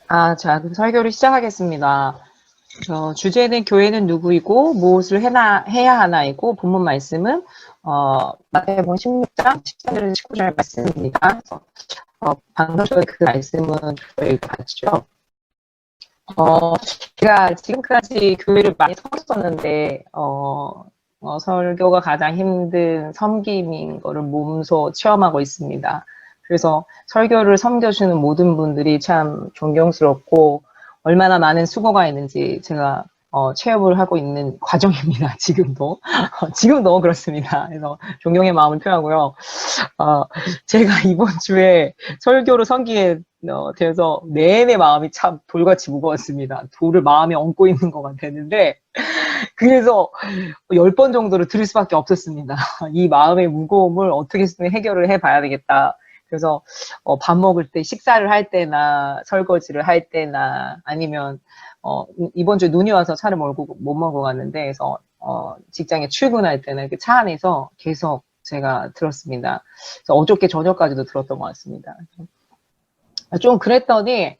자, 그럼 설교를 시작하겠습니다. 주제는 교회는 누구이고 무엇을 해야 하나이고 본문 말씀은 마태복음 16장 14절 19절 말씀입니다. 그래서 방금 전에 그 말씀은 읽어봤죠. 제가 지금까지 교회를 많이 섬겼었는데 설교가 가장 힘든 섬김인 거를 몸소 체험하고 있습니다. 그래서 설교를 섬겨주는 모든 분들이 참 존경스럽고 얼마나 많은 수고가 있는지 제가 체험을 하고 있는 과정입니다. 지금도. 지금도 그렇습니다. 그래서 존경의 마음을 표하고요. 제가 이번 주에 설교를 섬기게 되어서 내내 마음이 참 돌같이 무거웠습니다. 돌을 마음에 얹고 있는 것 같았는데 그래서 10번 정도를 들을 수밖에 없었습니다. 이 마음의 무거움을 어떻게든 해결을 해봐야 되겠다. 그래서 밥 먹을 때, 식사를 할 때나 설거지를 할 때나 아니면 이번 주에 눈이 와서 차를 못 몰고 갔는데 그래서 직장에 출근할 때는 이렇게 차 안에서 계속 제가 들었습니다. 그래서 어저께 저녁까지도 들었던 것 같습니다. 좀 그랬더니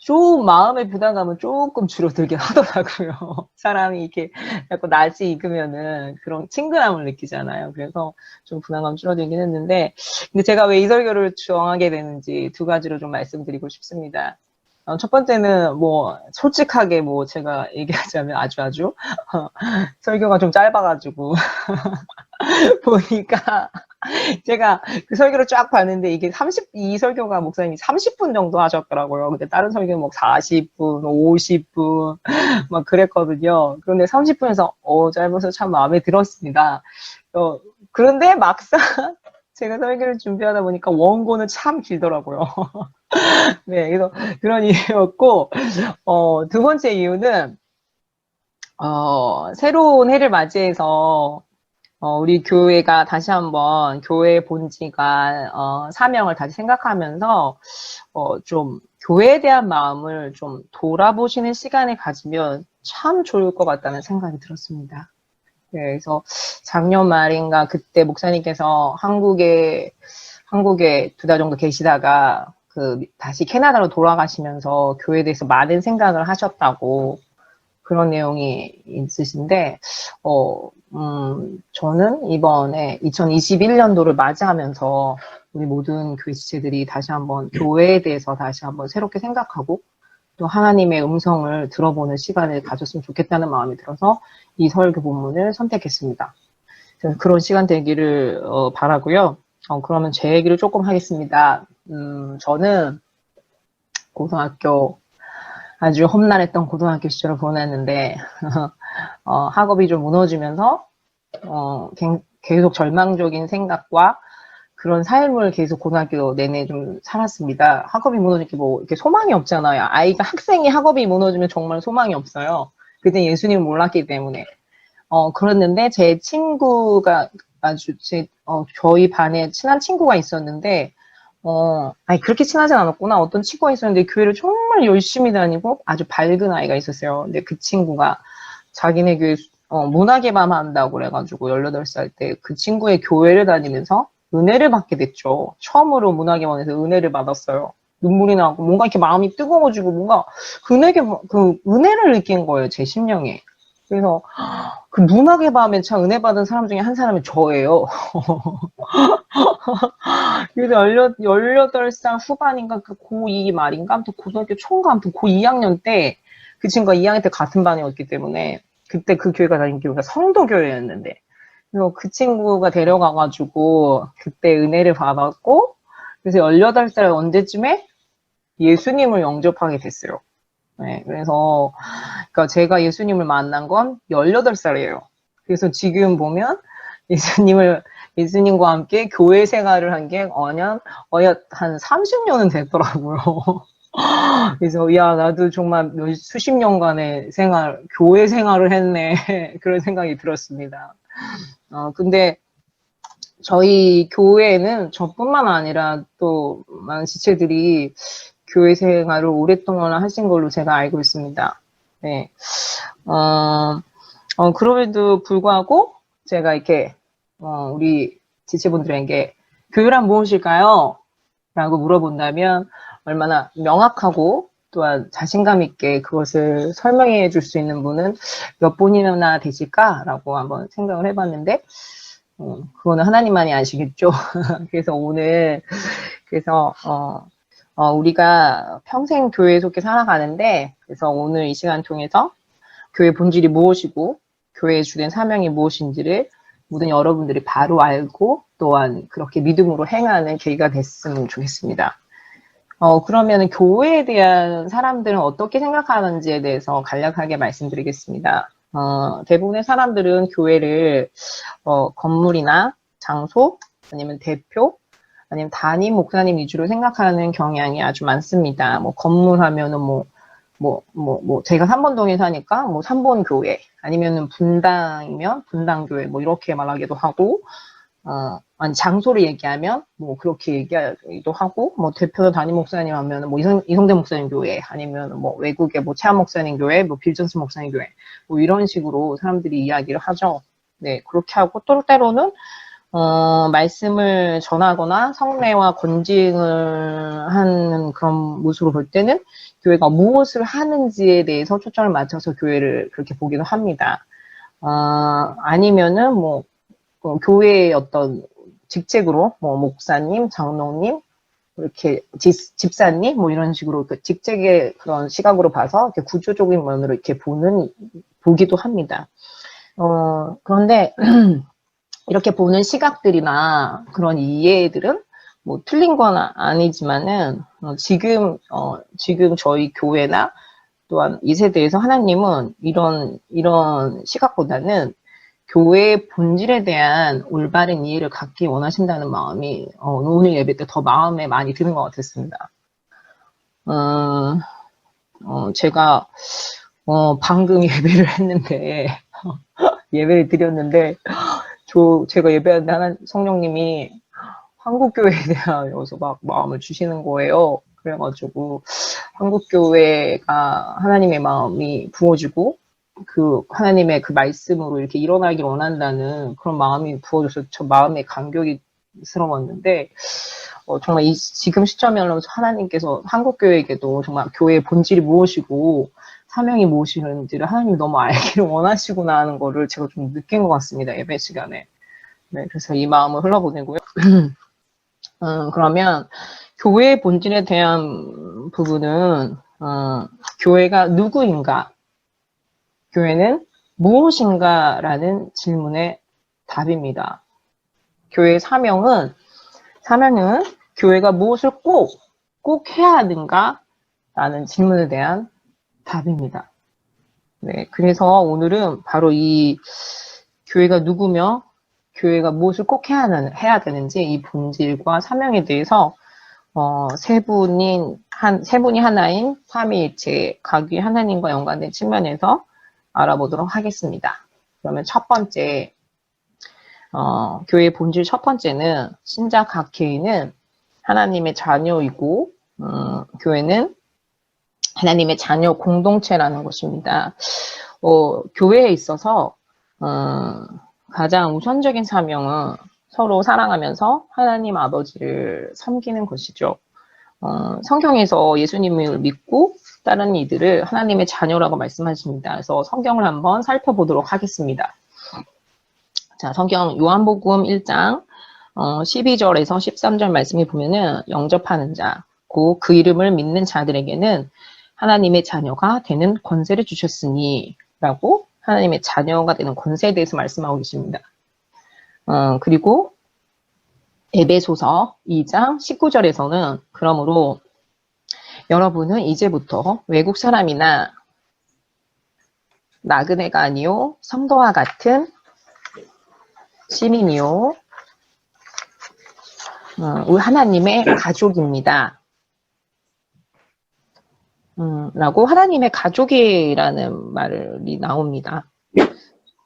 좀 마음의 부담감은 조금 줄어들긴 하더라고요. 사람이 이렇게 자꾸 낯이 익으면은 그런 친근함을 느끼잖아요. 그래서 좀 부담감 줄어들긴 했는데, 근데 제가 왜 이 설교를 정하게 되는지 두 가지로 좀 말씀드리고 싶습니다. 첫 번째는 뭐 솔직하게 뭐 제가 얘기하자면 아주 설교가 좀 짧아가지고 보니까 제가 그 설교를 쫙 봤는데 이게 이 설교가 목사님이 30분 정도 하셨더라고요. 근데 다른 설교는 뭐 40분, 50분 막 그랬거든요. 그런데 30분에서 짧아서 참 마음에 들었습니다. 그런데 막상 제가 설교를 준비하다 보니까 원고는 참 길더라고요. 네, 그래서 그런 이유였고, 두 번째 이유는, 새로운 해를 맞이해서 우리 교회가 다시 한번 교회의 본질과 사명을 다시 생각하면서 좀 교회에 대한 마음을 좀 돌아보시는 시간을 가지면 참 좋을 것 같다는 생각이 들었습니다. 네, 그래서 작년 말인가 그때 목사님께서 한국에 2달 정도 계시다가 다시 캐나다로 돌아가시면서 교회에 대해서 많은 생각을 하셨다고 그런 내용이 있으신데, 저는 이번에 2021년도를 맞이하면서 우리 모든 교회 지체들이 다시 한번 교회에 대해서 다시 한번 새롭게 생각하고 또 하나님의 음성을 들어보는 시간을 가졌으면 좋겠다는 마음이 들어서 이 설교 본문을 선택했습니다. 그런 시간 되기를 바라고요. 그러면 제 얘기를 조금 하겠습니다. 저는 고등학교 아주 험난했던 고등학교 시절을 보냈는데 학업이 좀 무너지면서 계속 절망적인 생각과 그런 삶을 계속 고등학교 내내 좀 살았습니다. 학업이 무너지게 뭐 이렇게 소망이 없잖아요. 학생이 학업이 무너지면 정말 소망이 없어요. 그때 예수님을 몰랐기 때문에. 그랬는데 제 친구가 저희 반에 친한 친구가 있었는데 그렇게 친하진 않았구나. 어떤 친구가 있었는데 교회를 정말 열심히 다니고 아주 밝은 아이가 있었어요. 근데 그 친구가 자기네 교회 문학의 밤 한다고 그래가지고 18살 때 그 친구의 교회를 다니면서 은혜를 받게 됐죠. 처음으로 문학의 밤에서 은혜를 받았어요. 눈물이 나고 뭔가 이렇게 마음이 뜨거워지고 뭔가 그 은혜를 느낀 거예요. 제 심령에. 그래서 그 문학의 밤에 참 은혜 받은 사람 중에 한 사람이 저예요. 그래서 18살 후반인가 그 고2 말인가 아무튼 고등학교 초인가 아무튼 고2학년 때 그 친구가 2학년 때 같은 반이었기 때문에 그때 그 교회가 다닌 교회가 성도교회였는데 그래서 그 친구가 데려가가지고 그때 은혜를 받았고 그래서 18살 언제쯤에 예수님을 영접하게 됐어요. 네, 그래서 그러니까 제가 예수님을 만난 건 18살이에요. 그래서 지금 보면 예수님과 함께 교회 생활을 한 게 한 30년은 됐더라고요. 그래서 나도 정말 수십 년간의 교회 생활을 했네 그런 생각이 들었습니다. 근데 저희 교회에는 저뿐만 아니라 또 많은 지체들이 교회 생활을 오랫동안 하신 걸로 제가 알고 있습니다. 네. 그럼에도 불구하고 제가 이렇게 우리 지체분들에게 교회란 무엇일까요? 라고 물어본다면 얼마나 명확하고 또한 자신감 있게 그것을 설명해 줄 수 있는 분은 몇 분이나 되실까라고 한번 생각을 해봤는데, 그거는 하나님만이 아시겠죠. 그래서 오늘, 그래서, 우리가 평생 교회에 속해 살아가는데, 그래서 오늘 이 시간 통해서 교회 본질이 무엇이고, 교회의 주된 사명이 무엇인지를 모든 여러분들이 바로 알고, 또한 그렇게 믿음으로 행하는 계기가 됐으면 좋겠습니다. 그러면 교회에 대한 사람들은 어떻게 생각하는지에 대해서 간략하게 말씀드리겠습니다. 대부분의 사람들은 교회를, 건물이나 장소, 아니면 대표, 아니면 담임 목사님 위주로 생각하는 경향이 아주 많습니다. 뭐, 건물 하면은 제가 3번동에 사니까, 3번 교회, 아니면은 분당이면 분당교회, 이렇게 말하기도 하고, 아니, 장소를 얘기하면, 그렇게 얘기하기도 하고, 대표 담임 목사님 하면, 이성대 목사님 교회, 아니면 외국의 최한 목사님 교회, 빌전스 목사님 교회, 이런 식으로 사람들이 이야기를 하죠. 네, 그렇게 하고, 또 때로는, 말씀을 전하거나 성례와 권징을 하는 그런 모습으로 볼 때는 교회가 무엇을 하는지에 대해서 초점을 맞춰서 교회를 그렇게 보기도 합니다. 아니면은 교회의 어떤 직책으로 목사님, 장로님, 이렇게 집사님 이런 식으로 그 직책의 그런 시각으로 봐서 이렇게 구조적인 면으로 이렇게 보기도 합니다. 그런데 이렇게 보는 시각들이나 그런 이해들은 틀린 건 아니지만은 지금 저희 교회나 또한 이 세대에서 하나님은 이런 시각보다는 교회의 본질에 대한 올바른 이해를 갖기 원하신다는 마음이 오늘 예배 때 더 마음에 많이 드는 것 같았습니다. 제가 방금 예배를 했는데 예배를 드렸는데 제가 예배하는데 하나 성령님이 한국교회에 대한 여기서 막 마음을 주시는 거예요. 그래가지고 한국교회가 하나님의 마음이 부어지고 그 하나님의 그 말씀으로 이렇게 일어나길 원한다는 그런 마음이 부어져서 저 마음에 감격스러웠는데 정말 지금 시점에서 하나님께서 한국교회에게도 정말 교회의 본질이 무엇이고 사명이 무엇인지를 하나님이 너무 알기를 원하시구나 하는 거를 제가 좀 느낀 것 같습니다. 예배 시간에. 네, 그래서 이 마음을 흘러보내고요. 그러면 교회의 본질에 대한 부분은 교회가 누구인가? 교회는 무엇인가라는 질문의 답입니다. 교회의 사명은 교회가 무엇을 꼭 해야 하는가? 라는 질문에 대한 답입니다. 네, 그래서 오늘은 바로 이 교회가 누구며 교회가 무엇을 꼭 해야 되는지 이 본질과 사명에 대해서 세 분이 하나인 삼위일체 각위 하나님과 연관된 측면에서 알아보도록 하겠습니다. 그러면 첫 번째 교회의 본질 첫 번째는 신자 각 개인은 하나님의 자녀이고 교회는 하나님의 자녀 공동체라는 것입니다. 교회에 있어서 가장 우선적인 사명은 서로 사랑하면서 하나님 아버지를 섬기는 것이죠. 성경에서 예수님을 믿고 다른 이들을 하나님의 자녀라고 말씀하십니다. 그래서 성경을 한번 살펴보도록 하겠습니다. 자, 성경 요한복음 1장 12절에서 13절 말씀이 보면은 영접하는 자, 그 이름을 믿는 자들에게는 하나님의 자녀가 되는 권세를 주셨으니 라고 하나님의 자녀가 되는 권세에 대해서 말씀하고 계십니다. 그리고 에베소서 2장 19절에서는 그러므로 여러분은 이제부터 외국 사람이나 나그네가 아니요 성도와 같은 시민이요 하나님의 가족입니다. 라고 하나님의 가족이라는 말이 나옵니다.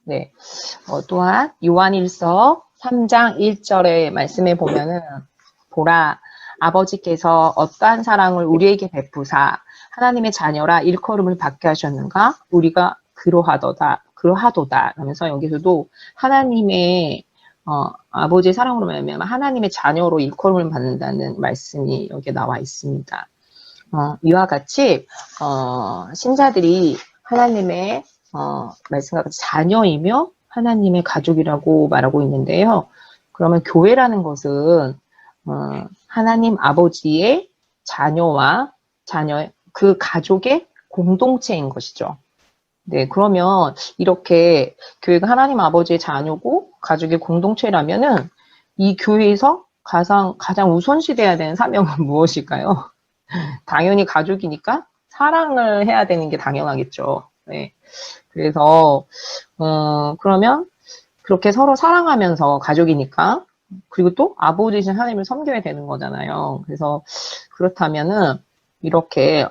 네. 또한 요한일서 3장 1절의 말씀에 보면은 보라 아버지께서 어떠한 사랑을 우리에게 베푸사 하나님의 자녀라 일컬음을 받게 하셨는가 우리가 그러하도다 하면서 여기서도 하나님의 아버지의 사랑으로 말미암아 하나님의 자녀로 일컬음을 받는다는 말씀이 여기에 나와 있습니다. 이와 같이 신자들이 하나님의 말씀과 같이 자녀이며 하나님의 가족이라고 말하고 있는데요. 그러면 교회라는 것은 하나님 아버지의 자녀와 자녀 그 가족의 공동체인 것이죠. 네, 그러면 이렇게 교회가 하나님 아버지의 자녀고 가족의 공동체라면은 이 교회에서 가장 우선시돼야 되는 사명은 무엇일까요? 당연히 가족이니까 사랑을 해야 되는 게 당연하겠죠. 네. 그래서 그러면 그렇게 서로 사랑하면서 가족이니까 그리고 또 아버지신 하나님을 섬겨야 되는 거잖아요. 그래서 그렇다면은 이렇게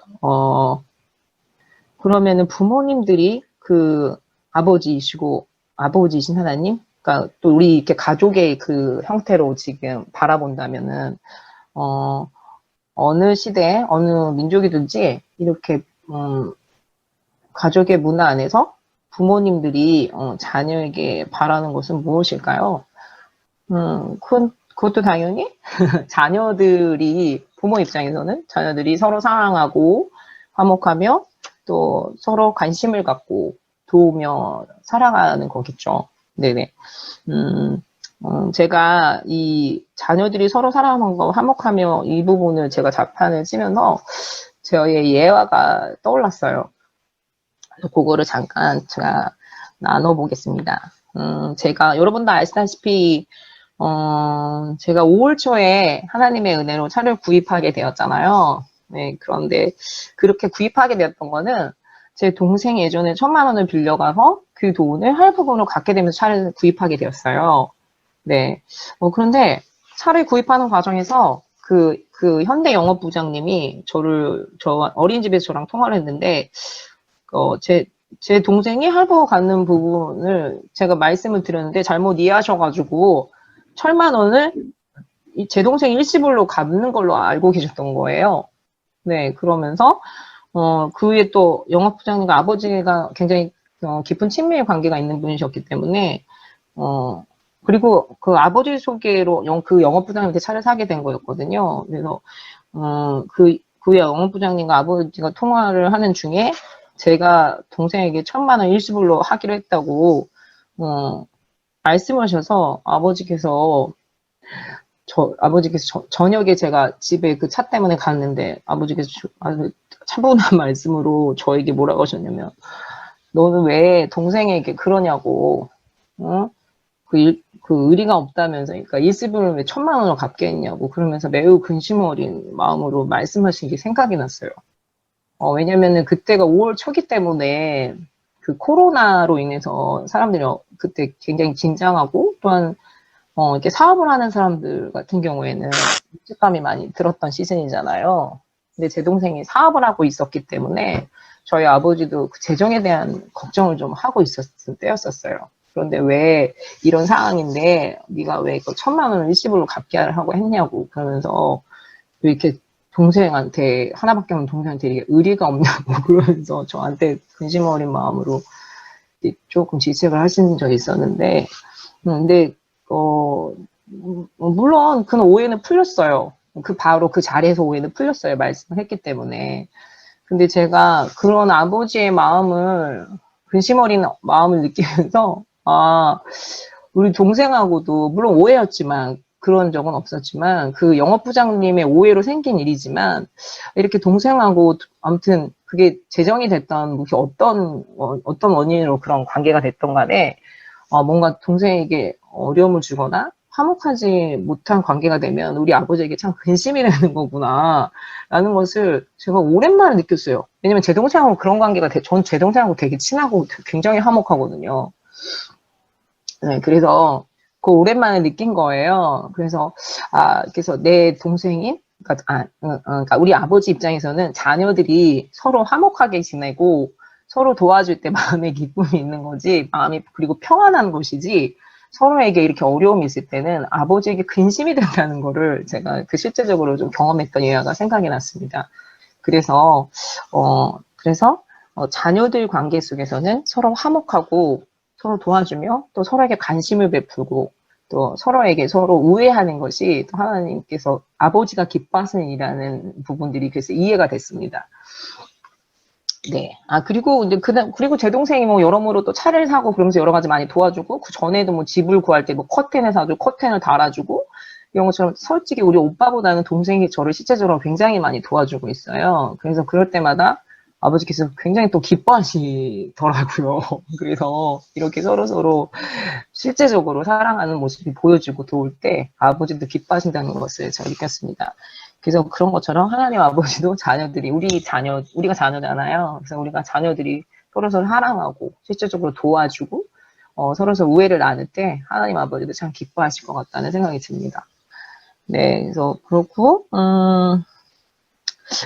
그러면은 부모님들이 그 아버지이신 하나님, 그러니까 또 우리 이렇게 가족의 그 형태로 지금 바라본다면은 어느 시대에 어느 민족이든지 이렇게 가족의 문화 안에서 부모님들이 자녀에게 바라는 것은 무엇일까요? 그것도 당연히 자녀들이 부모 입장에서는 자녀들이 서로 사랑하고 화목하며 또 서로 관심을 갖고 도우며 살아가는 거겠죠. 네네. 제가 이 자녀들이 서로 사랑하고 화목하며 이 부분을 제가 자판을 치면서 저의 예화가 떠올랐어요. 그거를 잠깐 제가 나눠보겠습니다. 제가 여러분도 아시다시피 제가 5월 초에 하나님의 은혜로 차를 구입하게 되었잖아요. 네, 그런데 그렇게 구입하게 되었던 거는 제 동생이 예전에 1,000만 원을 빌려가서 그 돈을 할부금으로 갚게 되면서 차를 구입하게 되었어요. 네. 그런데 차를 구입하는 과정에서 그 현대 영업부장님이 저 어린이집에서 저랑 통화를 했는데, 제 동생이 할부 갖는 부분을 제가 말씀을 드렸는데 잘못 이해하셔가지고 1,000만 원을 제 동생 일시불로 갚는 걸로 알고 계셨던 거예요. 네, 그러면서 그 위에 또 영업부장님과 아버지가 굉장히 깊은 친밀 관계가 있는 분이셨기 때문에 그리고 그 아버지 소개로 그 영업부장님한테 차를 사게 된 거였거든요. 그래서 그 영업부장님과 아버지가 통화를 하는 중에 제가 동생에게 1,000만 원 일시불로 하기로 했다고 말씀하셔서 아버지께서 저녁에 제가 집에 그 차 때문에 갔는데 아버지께서 아주 차분한 말씀으로 저에게 뭐라고 하셨냐면, 너는 왜 동생에게 그러냐고, 그 의리가 없다면서, 그러니까 일시불을 왜 1,000만 원을 갚게 했냐고 그러면서 매우 근심 어린 마음으로 말씀하신 게 생각이 났어요. 왜냐면은 그때가 5월 초기 때문에 그 코로나로 인해서 사람들이 그때 굉장히 긴장하고 또한 이렇게 사업을 하는 사람들 같은 경우에는 일찍감이 많이 들었던 시즌이잖아요. 근데 제 동생이 사업을 하고 있었기 때문에 저희 아버지도 그 재정에 대한 걱정을 좀 하고 있었을 때였었어요. 그런데 왜 이런 상황인데 네가 왜 이거 1,000만 원을 일시불로 갚게 하고 했냐고 그러면서 왜 이렇게 동생한테 하나밖에 없는 동생한테 이게 의리가 없냐고 그러면서 저한테 근심 어린 마음으로 조금 질책을 하신 적이 있었는데 근데 물론 그 오해는 풀렸어요. 바로 그 자리에서 오해는 풀렸어요. 말씀을 했기 때문에. 근데 제가 그런 아버지의 마음을, 근심 어린 마음을 느끼면서, 우리 동생하고도, 물론 오해였지만, 그런 적은 없었지만, 그 영업부장님의 오해로 생긴 일이지만, 이렇게 동생하고, 아무튼, 그게 재정이 됐던, 어떤 원인으로 그런 관계가 됐던 간에, 뭔가 동생에게 어려움을 주거나 화목하지 못한 관계가 되면 우리 아버지에게 참 근심이 되는 거구나 라는 것을 제가 오랜만에 느꼈어요. 왜냐면 제 동생하고 그런 관계가 전 제 동생하고 되게 친하고 굉장히 화목하거든요. 네, 그래서 그 오랜만에 느낀 거예요. 그래서 내 동생인 그러니까 우리 아버지 입장에서는 자녀들이 서로 화목하게 지내고 서로 도와줄 때 마음에 기쁨이 있는 거지, 그리고 평안한 것이지, 서로에게 이렇게 어려움이 있을 때는 아버지에게 근심이 된다는 거를 제가 실제적으로 좀 경험했던 예화가 생각이 났습니다. 그래서 자녀들 관계 속에서는 서로 화목하고 서로 도와주며 또 서로에게 관심을 베풀고 또 서로에게 서로 우애하는 것이 또 하나님께서 아버지가 기뻐하시는 일이라는 부분들이 그래서 이해가 됐습니다. 네. 그리고 이제 그리고 제 동생이 뭐 여러모로 또 차를 사고 그러면서 여러 가지 많이 도와주고, 그 전에도 뭐 집을 구할 때 뭐 커튼을 사주고, 커튼을 달아주고, 이런 것처럼 솔직히 우리 오빠보다는 동생이 저를 실제적으로 굉장히 많이 도와주고 있어요. 그래서 그럴 때마다 아버지께서 굉장히 또 기뻐하시더라고요. 그래서 이렇게 서로서로 실제적으로 사랑하는 모습이 보여지고 도울 때 아버지도 기뻐하신다는 것을 제가 느꼈습니다. 그래서 그런 것처럼 하나님 아버지도 자녀들이, 우리가 자녀잖아요. 그래서 우리가 자녀들이 서로서로 사랑하고 실제적으로 도와주고 서로서로 우애를 나눌 때 하나님 아버지도 참 기뻐하실 것 같다는 생각이 듭니다. 네, 그래서 그렇고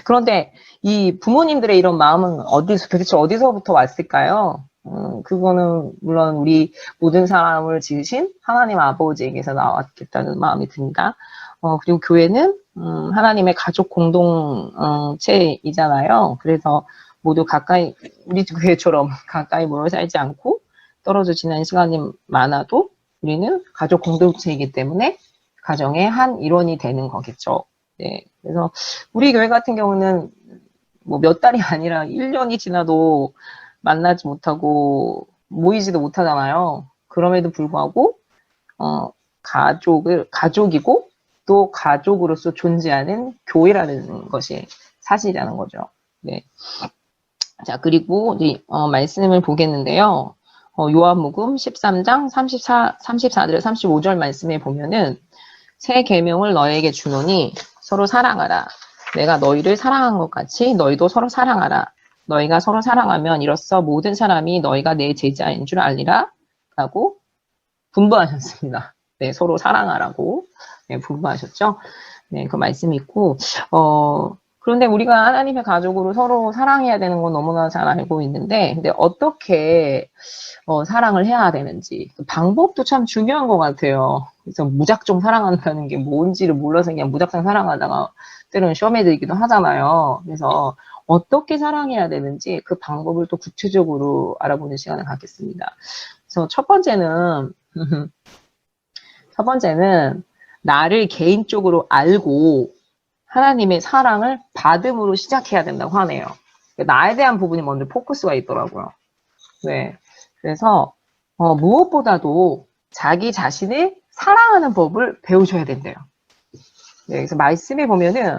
그런데 이 부모님들의 이런 마음은 도대체 어디서부터 왔을까요? 그거는 물론 우리 모든 사람을 지으신 하나님 아버지에게서 나왔겠다는 마음이 듭니다. 그리고 교회는 하나님의 가족 공동체이잖아요. 그래서 모두 가까이, 우리 교회처럼 가까이 모여 살지 않고 떨어져 지낸 시간이 많아도 우리는 가족 공동체이기 때문에 가정의 한 일원이 되는 거겠죠. 네. 그래서 우리 교회 같은 경우는 뭐 몇 달이 아니라 1년이 지나도 만나지 못하고 모이지도 못하잖아요. 그럼에도 불구하고 가족이고 또 가족으로서 존재하는 교회라는 것이 사실이라는 거죠. 네. 자, 그리고 이제 말씀을 보겠는데요. 요한복음 13장 34절 35절 말씀에 보면은 새 계명을 너에게 주노니 서로 사랑하라. 내가 너희를 사랑한 것 같이 너희도 서로 사랑하라. 너희가 서로 사랑하면 이로써 모든 사람이 너희가 내 제자인 줄 알리라. 라고 분부하셨습니다. 네, 서로 사랑하라고 네, 분부하셨죠. 네, 그 말씀이 있고 그런데 우리가 하나님의 가족으로 서로 사랑해야 되는 건 너무나 잘 알고 있는데, 근데 어떻게 사랑을 해야 되는지 그 방법도 참 중요한 것 같아요. 그래서 무작정 사랑한다는 게 뭔지를 몰라서 그냥 무작정 사랑하다가 때로는 시험에 들기도 하잖아요. 그래서 어떻게 사랑해야 되는지 그 방법을 또 구체적으로 알아보는 시간을 갖겠습니다. 그래서 첫 번째는 나를 개인적으로 알고 하나님의 사랑을 받음으로 시작해야 된다고 하네요. 나에 대한 부분이 먼저 포커스가 있더라고요. 네. 그래서 무엇보다도 자기 자신을 사랑하는 법을 배우셔야 된대요. 네, 그래서 말씀에 보면은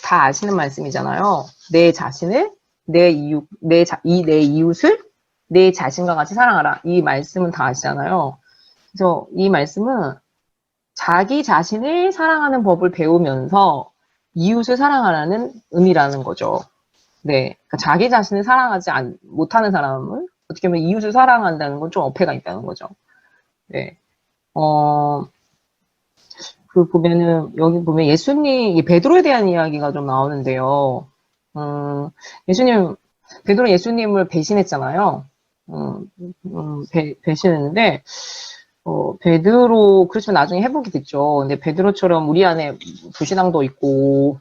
다 아시는 말씀이잖아요. 내 자신을 내 이웃을 내 자신과 같이 사랑하라. 이 말씀은 다 아시잖아요. 그래서 이 말씀은 자기 자신을 사랑하는 법을 배우면서 이웃을 사랑하라는 의미라는 거죠. 네, 그러니까 자기 자신을 사랑하지 못하는 사람은 어떻게 보면 이웃을 사랑한다는 건 좀 어폐가 있다는 거죠. 네, 여기 보면 예수님, 배드로에 대한 이야기가 좀 나오는데요. 베드로 예수님을 배신했잖아요. 배신했는데, 베드로, 그렇지만 나중에 회복이 됐죠. 근데 베드로처럼 우리 안에 불신앙도 있고,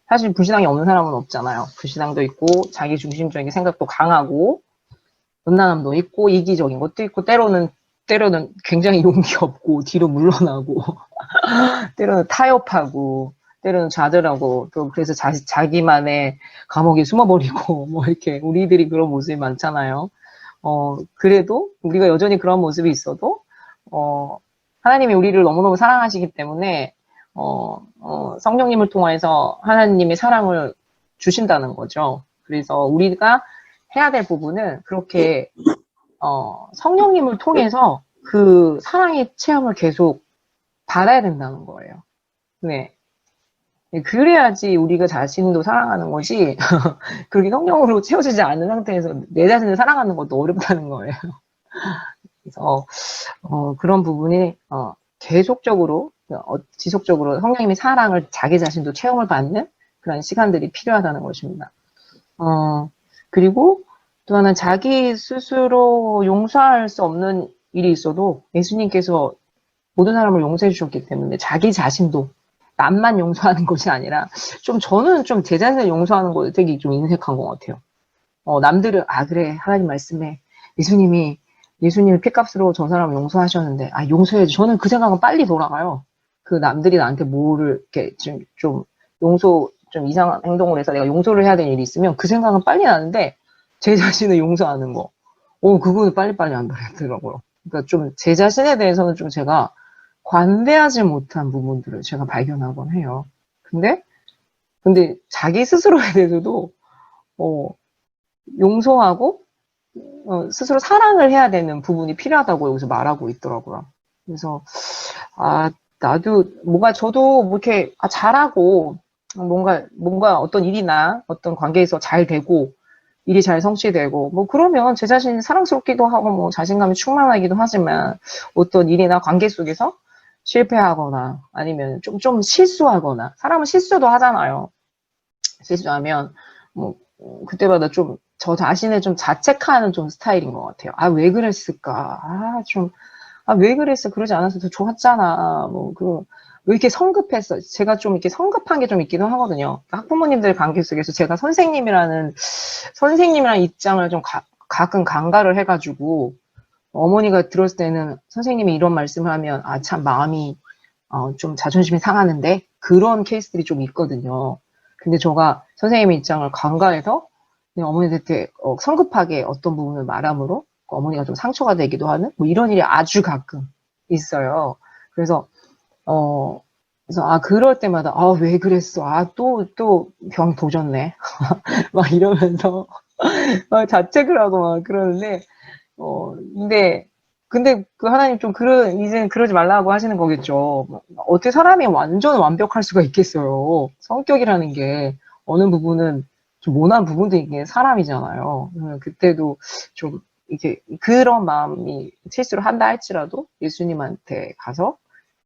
사실 불신앙이 없는 사람은 없잖아요. 불신앙도 있고, 자기 중심적인 생각도 강하고, 음란함도 있고, 이기적인 것도 있고, 때로는 굉장히 용기 없고, 뒤로 물러나고, 때로는 타협하고, 때로는 좌절하고, 또 그래서 자기만의 감옥에 숨어버리고, 뭐 이렇게 우리들이 그런 모습이 많잖아요. 그래도 우리가 여전히 그런 모습이 있어도, 하나님이 우리를 너무너무 사랑하시기 때문에, 성령님을 통해서 하나님의 사랑을 주신다는 거죠. 그래서 우리가 해야 될 부분은 그렇게, 성령님을 통해서 그 사랑의 체험을 계속 받아야 된다는 거예요. 네. 그래야지 우리가 자신도 사랑하는 것이 그렇게 성령으로 채워지지 않는 상태에서 내 자신을 사랑하는 것도 어렵다는 거예요. 그래서 그런 부분이 계속적으로 지속적으로 성령님의 사랑을 자기 자신도 체험을 받는 그런 시간들이 필요하다는 것입니다. 그리고 또 하나는 자기 스스로 용서할 수 없는 일이 있어도 예수님께서 모든 사람을 용서해 주셨기 때문에 자기 자신도 남만 용서하는 것이 아니라 저는 제 자신을 용서하는 거 되게 좀 인색한 것 같아요. 남들은 그래 하나님 말씀에 예수님이 예수님이 피값으로 저 사람 용서하셨는데, 아, 용서해야지. 저는 그 생각은 빨리 돌아가요. 그 남들이 나한테 뭐를, 이렇게 좀 용서, 좀 이상한 행동을 해서 내가 용서를 해야 되는 일이 있으면 그 생각은 빨리 나는데, 제 자신을 용서하는 거. 그거는 빨리빨리 안 되더라고요. 그러니까 좀 제 자신에 대해서는 좀 제가 관대하지 못한 부분들을 제가 발견하곤 해요. 근데 자기 스스로에 대해서도, 용서하고, 스스로 사랑을 해야 되는 부분이 필요하다고 여기서 말하고 있더라고요. 그래서, 아, 나도, 뭔가 저도 뭐 이렇게, 잘하고, 뭔가 어떤 일이나 어떤 관계에서 잘 되고, 일이 잘 성취되고, 뭐, 그러면 제 자신이 사랑스럽기도 하고, 뭐, 자신감이 충만하기도 하지만, 어떤 일이나 관계 속에서 실패하거나, 아니면 좀 실수하거나, 사람은 실수도 하잖아요. 실수하면, 뭐, 그때마다 좀, 저 자신을 좀 자책하는 좀 스타일인 것 같아요. 아, 왜 그랬을까? 왜 그랬어? 그러지 않았어도 좋았잖아. 왜 이렇게 성급했어? 제가 좀 이렇게 성급한 게 좀 있기도 하거든요. 학부모님들 관계 속에서 제가 선생님이라는 입장을 좀 가끔 간과를 해가지고, 어머니가 들었을 때는 선생님이 이런 말씀을 하면, 참 마음이, 좀 자존심이 상하는데? 그런 케이스들이 좀 있거든요. 근데 제가 선생님의 입장을 간과해서, 그냥 어머니한테 성급하게 어떤 부분을 말함으로, 어머니가 좀 상처가 되기도 하는, 뭐 이런 일이 아주 가끔 있어요. 그래서, 그럴 때마다, 왜 그랬어? 또 병 도졌네. 막 이러면서, 자책을 하고 막 그러는데, 근데 그 하나님 좀 이제는 그러지 말라고 하시는 거겠죠. 어떻게 사람이 완전 완벽할 수가 있겠어요. 성격이라는 게 어느 부분은 좀 모난 부분도 있긴 사람이잖아요. 그때도 좀 이렇게 그런 마음이 실수를 한다 할지라도 예수님한테 가서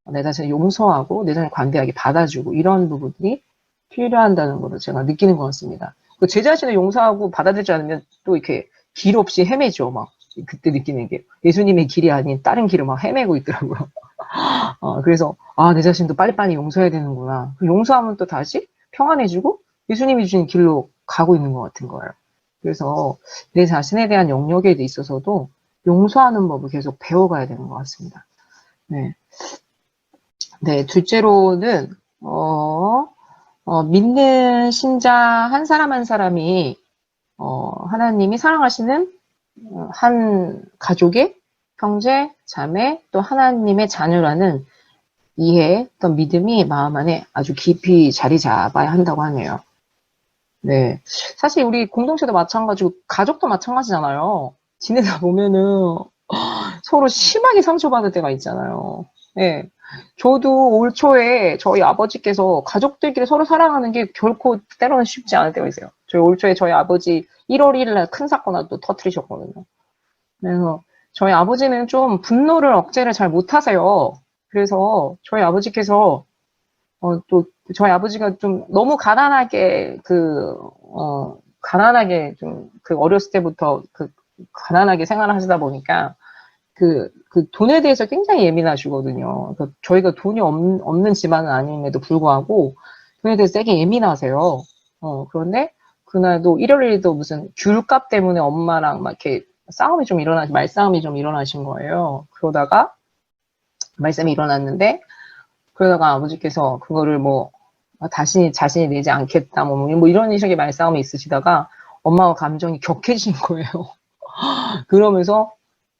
내 자신을 용서하고 내 자신을 관대하게 받아주고 이런 부분이 필요한다는 것을 제가 느끼는 것 같습니다. 제 자신을 용서하고 받아들이지 않으면 또 이렇게 길 없이 헤매죠. 막 그때 느끼는 게 예수님의 길이 아닌 다른 길을 막 헤매고 있더라고요. 그래서 내 자신도 빨리빨리 용서해야 되는구나. 용서하면 또 다시 평안해지고 예수님이 주신 길로 가고 있는 것 같은 거예요. 그래서 내 자신에 대한 영역에 있어서도 용서하는 법을 계속 배워가야 되는 것 같습니다. 네. 네, 둘째로는 믿는 신자 한 사람 한 사람이 하나님이 사랑하시는 한 가족의 형제, 자매, 또 하나님의 자녀라는 이해, 어떤 믿음이 마음 안에 아주 깊이 자리 잡아야 한다고 하네요. 네. 사실 우리 공동체도 마찬가지고, 가족도 마찬가지잖아요. 지내다 보면은 서로 심하게 상처받을 때가 있잖아요. 네. 저도 올 초에 저희 아버지께서 가족들끼리 서로 사랑하는 게 결코 때로는 쉽지 않을 때가 있어요. 저희 올 초에 저희 아버지 1월 1일 날 큰 사건을 또 터뜨리셨거든요. 그래서 저희 아버지는 좀 분노를 억제를 잘 못하세요. 그래서 저희 아버지께서 또 저희 아버지가 좀 너무 가난하게 가난하게 좀 어렸을 때부터 가난하게 생활을 하시다 보니까 그 돈에 대해서 굉장히 예민하시거든요. 저희가 돈이 없는 집안은 아님에도 불구하고 돈에 대해서 되게 예민하세요. 그런데 그날도 1월 1일도 무슨 귤값 때문에 엄마랑 막 이렇게 말싸움이 좀 일어나신 거예요. 그러다가 말싸움이 일어났는데 그러다가 아버지께서 그거를 다시 자신이 내지 않겠다 뭐 이런 식의 말싸움이 있으시다가 엄마가 감정이 격해진 거예요. 그러면서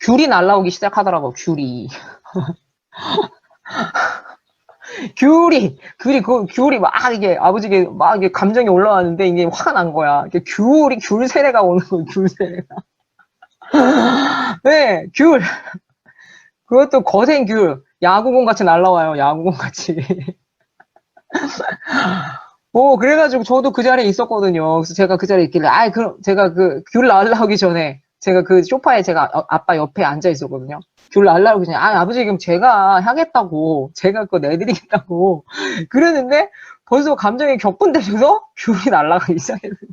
귤이 날라오기 시작하더라고, 귤이. 귤이 막 이게 아버지게 막 이게 감정이 올라왔는데 이게 화가 난 거야. 귤 세례가 오는 거예요, 귤 세례가. 네, 귤. 그것도 거센 귤. 야구공 같이 날라와요, 야구공 같이. 그래가지고 저도 그 자리에 있었거든요. 그래서 제가 그 자리에 있길래, 그럼 제가 귤 날라오기 전에 제가 소파에 제가 아빠 옆에 앉아 있었거든요. 귤 날라오기 전에, 아버지 그럼 제가 하겠다고, 제가 그거 내드리겠다고. 그랬는데 벌써 감정이 격분되셔서 귤이 날라가기 시작했어요.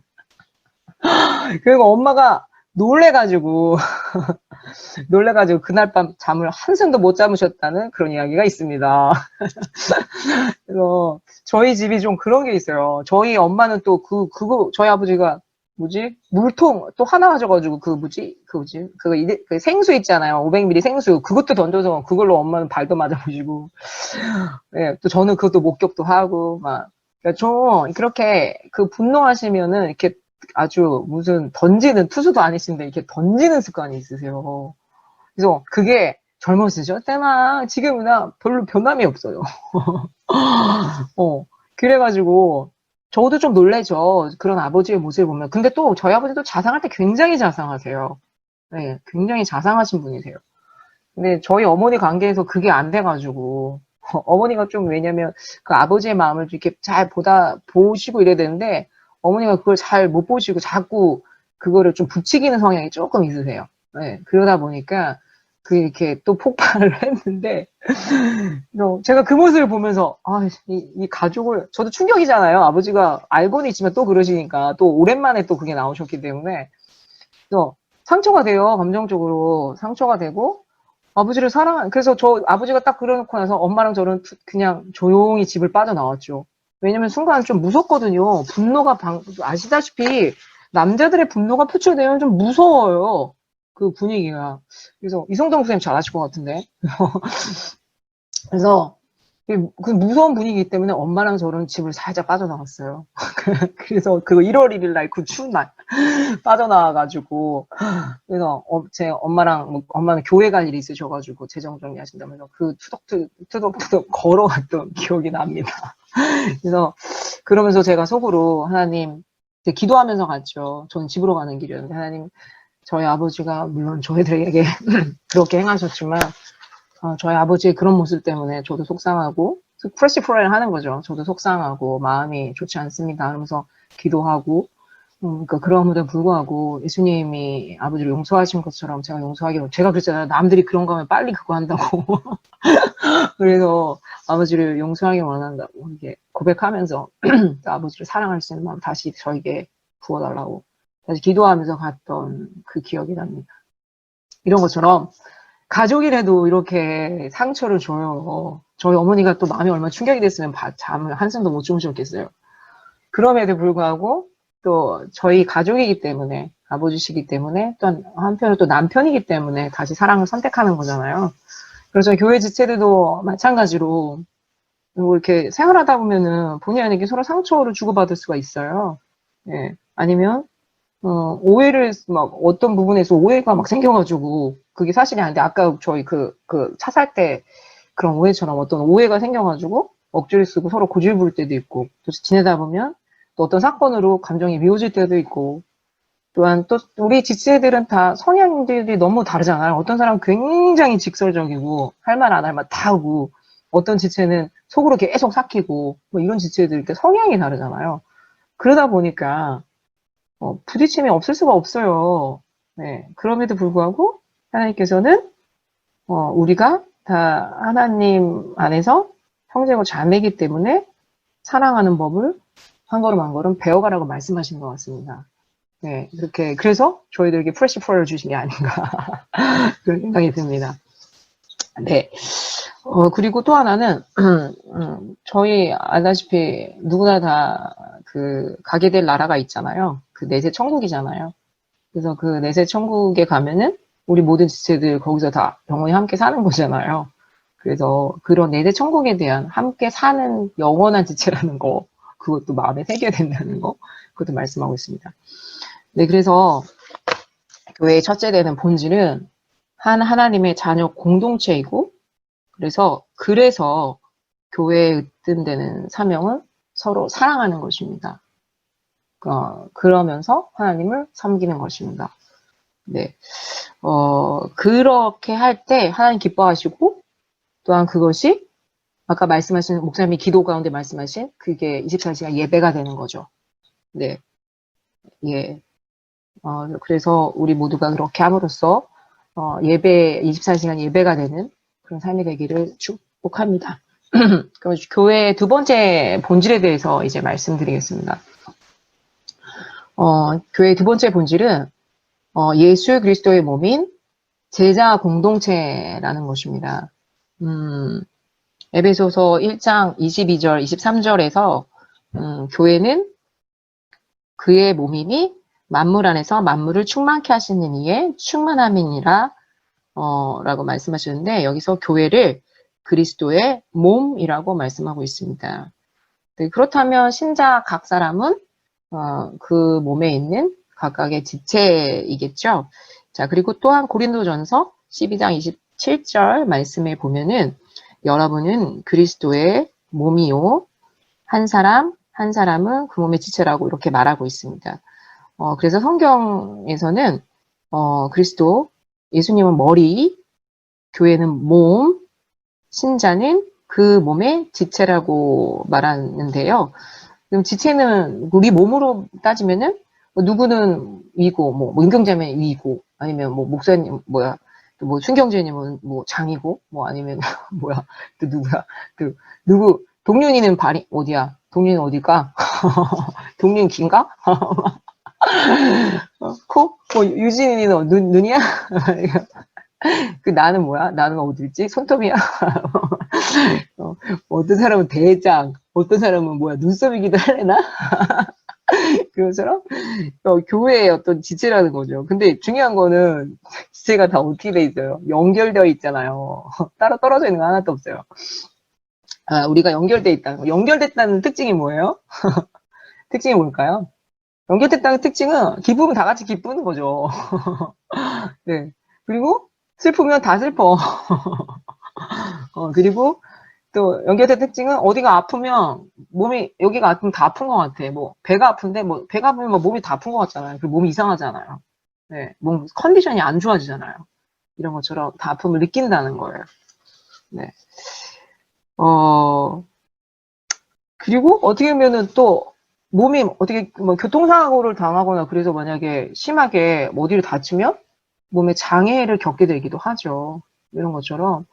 그리고 엄마가 놀래가지고 그날 밤 잠을 한숨도 못 잠으셨다는 그런 이야기가 있습니다. 그래서 저희 집이 좀 그런 게 있어요. 저희 엄마는 또 저희 아버지가 뭐지? 물통 또 하나 가져가지고 그 생수 있잖아요. 500ml 생수 그것도 던져서 그걸로 엄마는 발도 맞아보시고, 예, 또 저는 그것도 목격도 하고 막. 그러니까 좀 그렇게 그 분노하시면은 이렇게 아주 무슨 던지는 투수도 아니신데 이렇게 던지는 습관이 있으세요. 그래서 그게 젊었으죠 때나 지금이나 별로 변함이 없어요. 어, 그래가지고 저도 좀 놀래죠. 그런 아버지의 모습을 보면. 근데 또 저희 아버지도 자상할 때 굉장히 자상하세요. 네, 굉장히 자상하신 분이세요. 근데 저희 어머니 관계에서 그게 안 돼가지고 어머니가 좀 왜냐면 그 아버지의 마음을 이렇게 잘 보시고 이래야 되는데 어머니가 그걸 잘 못 보시고 자꾸 그거를 좀 부추기는 성향이 조금 있으세요. 네, 그러다 보니까 그 이렇게 또 폭발을 했는데 제가 그 모습을 보면서 이 가족을 저도 충격이잖아요. 아버지가 알고는 있지만 또 그러시니까 또 오랜만에 또 그게 나오셨기 때문에 그래서 상처가 돼요. 감정적으로 상처가 되고 아버지를 그래서 저 아버지가 딱 그러놓고 나서 엄마랑 저는 그냥 조용히 집을 빠져나왔죠. 왜냐면 순간 좀 무섭거든요. 분노가 아시다시피 남자들의 분노가 표출되면 좀 무서워요. 그 분위기가. 그래서 이성동 선생님 잘 아실 것 같은데. 그래서 그 무서운 분위기 때문에 엄마랑 저는 집을 살짝 빠져나갔어요. 그래서 그 1월 1일 날 그 추운 날 빠져나와가지고 그래서 제 엄마는 교회 갈 일이 있으셔가지고 재정 정리하신다면서 그 투덕투덕 걸어갔던 기억이 납니다. 그래서 그러면서 제가 속으로 하나님 기도하면서 갔죠. 저는 집으로 가는 길이었는데 하나님 저희 아버지가 물론 저희들에게 그렇게 행하셨지만 저희 아버지의 그런 모습 때문에 저도 속상하고 프레시 프레이를 하는 거죠. 저도 속상하고 마음이 좋지 않습니다. 그러면서 기도하고 그러니까 그럼에도 불구하고 예수님이 아버지를 용서하신 것처럼 제가 용서하기로 제가 그랬잖아요. 남들이 그런 거 하면 빨리 그거 한다고. 그래서 아버지를 용서하기 원한다고 이게 고백하면서 아버지를 사랑할 수 있는 마음 다시 저에게 부어달라고 다시 기도하면서 갔던 그 기억이 납니다. 이런 것처럼 가족이라도 이렇게 상처를 줘요. 저희 어머니가 또 마음이 얼마나 충격이 됐으면 잠을 한숨도 못 주무셨겠어요. 그럼에도 불구하고 또 저희 가족이기 때문에 아버지시기 때문에 또 한편으로 또 남편이기 때문에 다시 사랑을 선택하는 거잖아요. 그래서 교회 지체들도 마찬가지로 이렇게 생활하다 보면은 본의 아니게 서로 상처를 주고받을 수가 있어요. 예. 아니면 오해를 막 어떤 부분에서 오해가 막 생겨가지고 그게 사실이 아닌데 아까 저희 그 차 살 때 그런 오해처럼 어떤 오해가 생겨가지고 억지를 쓰고 서로 고집 부릴 때도 있고 또 지내다 보면 또 어떤 사건으로 감정이 미워질 때도 있고 또한 또 우리 지체들은 다 성향들이 너무 다르잖아요. 어떤 사람은 굉장히 직설적이고 할 말 안 할 말 다 하고 어떤 지체는 속으로 계속 삭히고 뭐 이런 지체들 이렇게 성향이 다르잖아요. 그러다 보니까 부딪힘이 없을 수가 없어요. 네, 그럼에도 불구하고 하나님께서는 우리가 다 하나님 안에서 형제고 자매이기 때문에 사랑하는 법을 한 걸음 한 걸음 배워가라고 말씀하신 것 같습니다. 네, 그래서 저희들에게 프레시 프로를 주신 게 아닌가 그런 생각이 듭니다. 네. 그리고 또 하나는 저희 알다시피 누구나 다 가게 될 나라가 있잖아요. 그 내세 천국이잖아요. 그래서 그 내세 천국에 가면은 우리 모든 지체들 거기서 다 영원히 함께 사는 거잖아요. 그래서 그런 내세 천국에 대한 함께 사는 영원한 지체라는 거, 그것도 마음에 새겨야 된다는 거, 그것도 말씀하고 있습니다. 네, 그래서 교회의 첫째 되는 본질은 하나님의 자녀 공동체이고, 그래서 교회에 으뜸되는 사명은 서로 사랑하는 것입니다. 그러면서 하나님을 섬기는 것입니다. 네. 그렇게 할 때 하나님 기뻐하시고, 또한 그것이 아까 말씀하신 목사님이 기도 가운데 말씀하신 그게 24시간 예배가 되는 거죠. 네. 예. 그래서 우리 모두가 그렇게 함으로써 24시간 예배가 되는 그런 삶이 되기를 축복합니다. 그럼 교회의 두 번째 본질에 대해서 이제 말씀드리겠습니다. 교회의 두 번째 본질은 예수 그리스도의 몸인 제자 공동체라는 것입니다. 에베소서 1장 22절, 23절에서 교회는 그의 몸이니 만물 안에서 만물을 충만케 하시는 이의 충만함이니라 라고 말씀하셨는데 여기서 교회를 그리스도의 몸이라고 말씀하고 있습니다. 네, 그렇다면 신자 각 사람은 그 몸에 있는 각각의 지체이겠죠. 자, 그리고 또한 고린도전서 12장 27절 말씀에 보면은 여러분은 그리스도의 몸이요 한 사람 한 사람은 그 몸의 지체라고 이렇게 말하고 있습니다. 그래서 성경에서는 그리스도 예수님은 머리, 교회는 몸, 신자는 그 몸의 지체라고 말하는데요. 그럼 지체는 우리 몸으로 따지면은 누구는 위고, 뭐 임경자면 위고, 아니면 뭐 목사님 뭐야, 또 뭐 순경제님은 뭐 장이고, 뭐 아니면 뭐야, 또 누구야, 또 누구 동윤이는 발이 어디야? 동윤 어딜까? 동윤 긴가? 코? 유진이는 눈이야? 그 나는 뭐야? 나는 어디지? 손톱이야? 어떤 사람은 대장, 어떤 사람은 뭐야? 눈썹이기도 할래나? 그것처럼 교회의 어떤 지체라는 거죠. 근데 중요한 거는 지체가 다 어떻게 돼 있어요? 연결되어 있잖아요. 따로 떨어져 있는 거 하나도 없어요. 우리가 연결돼 있다는 거. 연결됐다는 특징이 뭐예요? 특징이 뭘까요? 연결됐다는 특징은 기쁘면 다 같이 기쁘는 거죠. 네. 그리고 슬프면 다 슬퍼. 그리고 또 연결된 특징은 어디가 아프면 몸이 여기가 아프면 다 아픈 것 같아. 뭐 배가 아픈데 뭐 배가 아프면 뭐 몸이 다 아픈 것 같잖아요. 그 몸이 이상하잖아요. 네, 몸 컨디션이 안 좋아지잖아요. 이런 것처럼 다 아픔을 느낀다는 거예요. 네. 그리고 어떻게 보면은 또 몸이 어떻게 뭐 교통사고를 당하거나 그래서 만약에 심하게 어디를 다치면 몸에 장애를 겪게 되기도 하죠. 이런 것처럼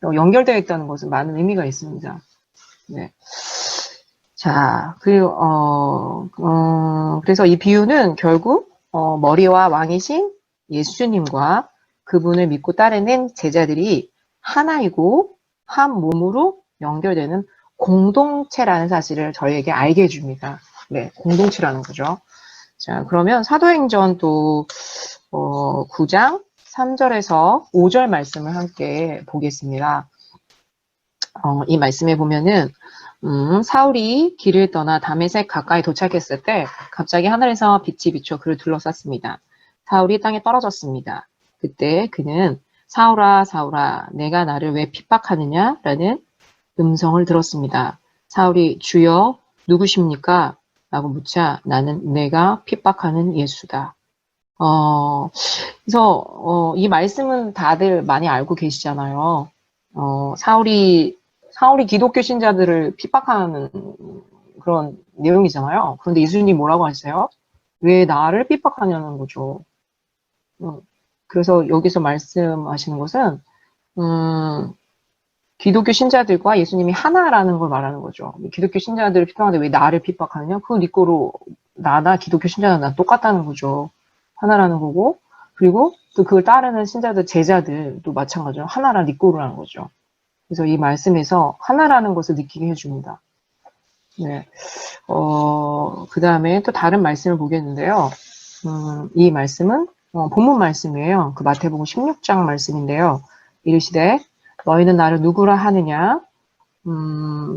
연결되어 있다는 것은 많은 의미가 있습니다. 네. 자, 그리고, 그래서 이 비유는 결국, 머리와 왕이신 예수님과 그분을 믿고 따르는 제자들이 하나이고, 한 몸으로 연결되는 공동체라는 사실을 저희에게 알게 해줍니다. 네, 공동체라는 거죠. 자, 그러면 사도행전 또, 9장 3절에서 5절 말씀을 함께 보겠습니다. 이 말씀에 보면은, 사울이 길을 떠나 다메섹 가까이 도착했을 때 갑자기 하늘에서 빛이 비춰 그를 둘러쌌습니다. 사울이 땅에 떨어졌습니다. 그때 그는 사울아 사울아 내가 나를 왜 핍박하느냐? 라는 음성을 들었습니다. 사울이 주여 누구십니까? 라고 묻자 나는 내가 핍박하는 예수다. 그래서 이 말씀은 다들 많이 알고 계시잖아요. 사울이 기독교 신자들을 핍박하는 그런 내용이잖아요. 그런데 예수님이 뭐라고 하세요? 왜 나를 핍박하냐는 거죠. 그래서 여기서 말씀하시는 것은 기독교 신자들과 예수님이 하나라는 걸 말하는 거죠. 기독교 신자들을 핍박하는데 왜 나를 핍박하느냐? 그건 네 거로 나나 기독교 신자나 나 똑같다는 거죠. 하나라는 거고 그리고 또 그걸 따르는 신자들, 제자들도 마찬가지로 하나라 네 거로라는 거죠. 그래서 이 말씀에서 하나라는 것을 느끼게 해줍니다. 네. 그 다음에 또 다른 말씀을 보겠는데요. 이 말씀은 본문 말씀이에요. 그 마태복음 16장 말씀인데요. 이르시되 너희는 나를 누구라 하느냐?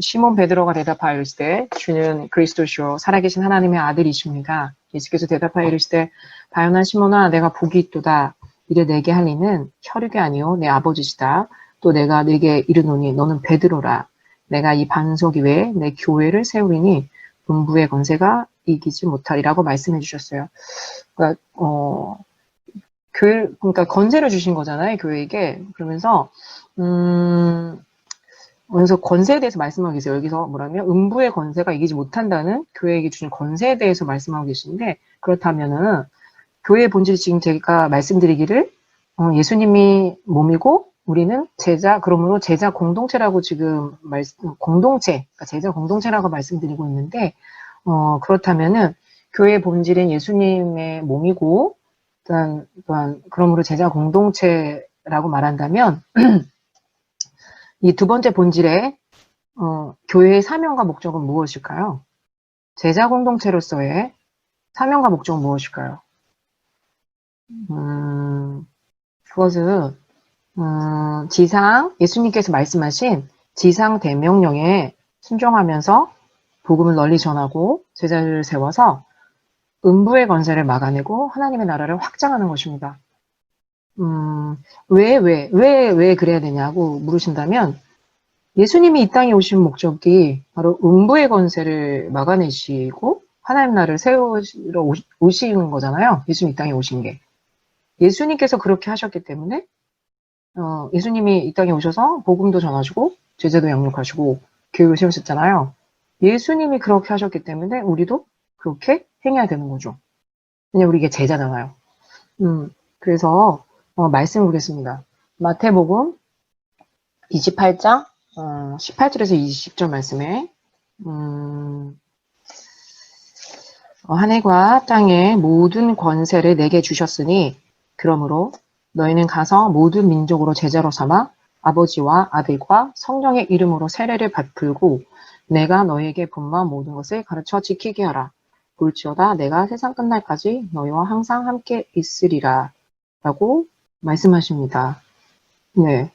시몬 베드로가 대답하여 이르시되 주는 그리스도시요 살아계신 하나님의 아들이십니다. 예수께서 대답하여 이르시되 바요나 시몬아 내가 복이 있도다. 이를 내게 할 이는 혈육이 아니요 내 아버지시다. 또 내가 네게 이르노니 너는 베드로라. 내가 이 반석 위에 내 교회를 세우리니 음부의 권세가 이기지 못하리라고 말씀해 주셨어요. 그러니까 그러니까 건세를 주신 거잖아요, 교회에게. 그러면서 그래서 권세에 대해서 말씀하고 계세요. 여기서 뭐라면 음부의 권세가 이기지 못한다는 교회에게 주신 권세에 대해서 말씀하고 계시는데 그렇다면은 교회의 본질이 지금 제가 말씀드리기를 예수님이 몸이고 우리는 제자, 그러므로 제자 공동체라고 지금 공동체, 그러니까 제자 공동체라고 말씀드리고 있는데 그렇다면은 교회의 본질은 예수님의 몸이고 또한 그러므로 제자 공동체라고 말한다면 이 두 번째 본질의 교회의 사명과 목적은 무엇일까요? 제자 공동체로서의 사명과 목적은 무엇일까요? 그것은 예수님께서 말씀하신 지상 대명령에 순종하면서 복음을 널리 전하고 제자들을 세워서 음부의 권세를 막아내고 하나님의 나라를 확장하는 것입니다. 왜 그래야 되냐고 물으신다면 예수님이 이 땅에 오신 목적이 바로 음부의 권세를 막아내시고 하나님 나라를 세우시러 오신 거잖아요. 예수님 이 땅에 오신 게. 예수님께서 그렇게 하셨기 때문에 예수님이 이 땅에 오셔서 복음도 전하시고 제자도 양육하시고 교육을 세우셨잖아요. 예수님이 그렇게 하셨기 때문에 우리도 그렇게 행해야 되는 거죠. 왜냐면 우리 이게 제자잖아요. 그래서 말씀을 보겠습니다. 마태복음 28장 18절에서 20절 말씀에 하늘과 땅의 모든 권세를 내게 주셨으니 그러므로 너희는 가서 모든 민족으로 제자로 삼아 아버지와 아들과 성령의 이름으로 세례를 베풀고 내가 너희에게 분부한 모든 것을 가르쳐 지키게 하라. 볼지어다 내가 세상 끝날까지 너희와 항상 함께 있으리라. 라고 말씀하십니다. 네.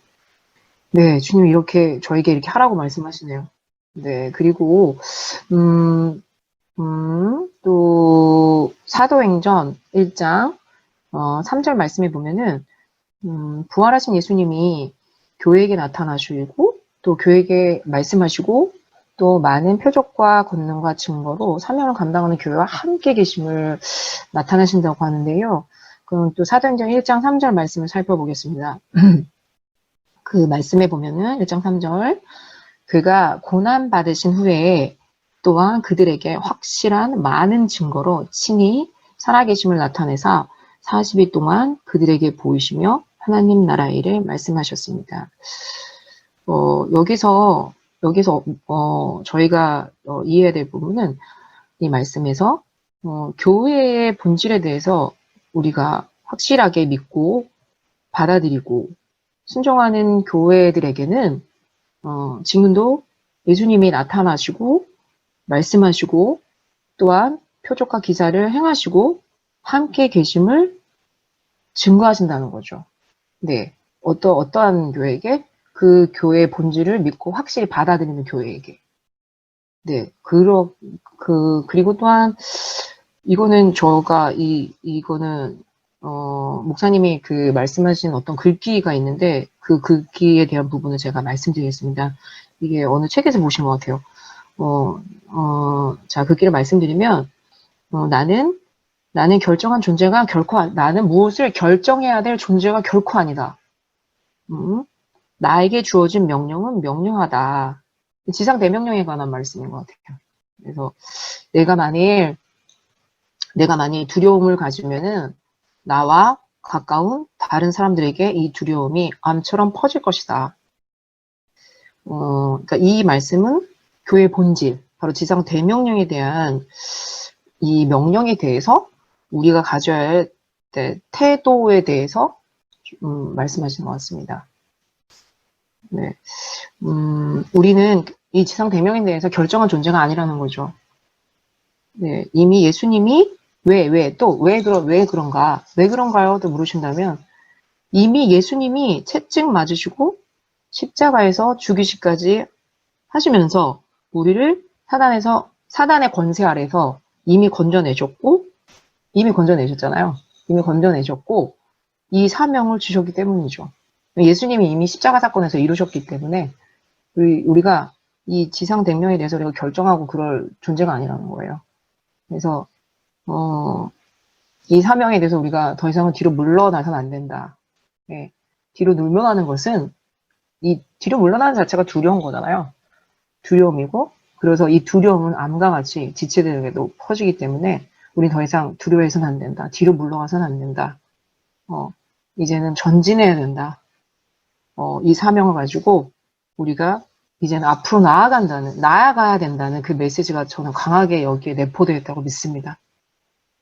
네, 주님 저에게 이렇게 하라고 말씀하시네요. 네, 그리고, 또, 사도행전 1장, 3절 말씀에 보면은, 부활하신 예수님이 교회에게 나타나시고, 또 교회에게 말씀하시고, 또 많은 표적과 권능과 증거로 사명을 감당하는 교회와 함께 계심을 나타나신다고 하는데요. 그럼 또 사도행전 1장 3절 말씀을 살펴보겠습니다. 그 말씀에 보면은 1장 3절 그가 고난 받으신 후에 또한 그들에게 확실한 많은 증거로 친히 살아계심을 나타내사 40일 동안 그들에게 보이시며 하나님 나라의 일을 말씀하셨습니다. 여기서 저희가 이해해야 될 부분은 이 말씀에서 교회의 본질에 대해서 우리가 확실하게 믿고 받아들이고 순종하는 교회들에게는 지금도 예수님이 나타나시고 말씀하시고 또한 표적과 기사를 행하시고 함께 계심을 증거하신다는 거죠. 네, 어떠한 교회에게? 그 교회의 본질을 믿고 확실히 받아들이는 교회에게. 네, 그리고 또한 이거는 이거는 목사님이 그 말씀하신 어떤 글귀가 있는데 그 글귀에 대한 부분을 제가 말씀드리겠습니다. 이게 어느 책에서 보신 것 같아요. 자, 글귀를 말씀드리면, 나는 결정한 존재가 나는 무엇을 결정해야 될 존재가 결코 아니다. 나에게 주어진 명령은 명령하다. 지상 대명령에 관한 말씀인 것 같아요. 그래서 내가 만일 두려움을 가지면은 나와 가까운 다른 사람들에게 이 두려움이 암처럼 퍼질 것이다. 그러니까 이 말씀은 교회의 본질, 바로 지상 대명령에 대한 이 명령에 대해서 우리가 가져야 할 태도에 대해서 말씀하시는 것 같습니다. 네. 우리는 이 지상 대명에 대해서 결정한 존재가 아니라는 거죠. 네. 이미 예수님이 왜 그런가? 왜 그런가요? 또 물으신다면 이미 예수님이 채찍 맞으시고 십자가에서 죽이시까지 하시면서 우리를 사단의 권세 아래서 이미 건져내셨잖아요. 이미 건져내셨고 이 사명을 주셨기 때문이죠. 예수님이 이미 십자가 사건에서 이루셨기 때문에 우리가 이 지상 대명에 대해서 우리가 결정하고 그럴 존재가 아니라는 거예요. 그래서 이 사명에 대해서 우리가 더 이상은 뒤로 물러나서는 안 된다. 네. 뒤로 물러나는 것은 이 뒤로 물러나는 자체가 두려운 거잖아요. 두려움이고 그래서 이 두려움은 암과 같이 지체들에게도 퍼지기 때문에 우리 더 이상 두려워해서는 안 된다. 뒤로 물러가서는 안 된다. 이제는 전진해야 된다. 이 사명을 가지고 우리가 이제는 앞으로 나아가야 된다는 그 메시지가 저는 강하게 여기에 내포되어 있다고 믿습니다.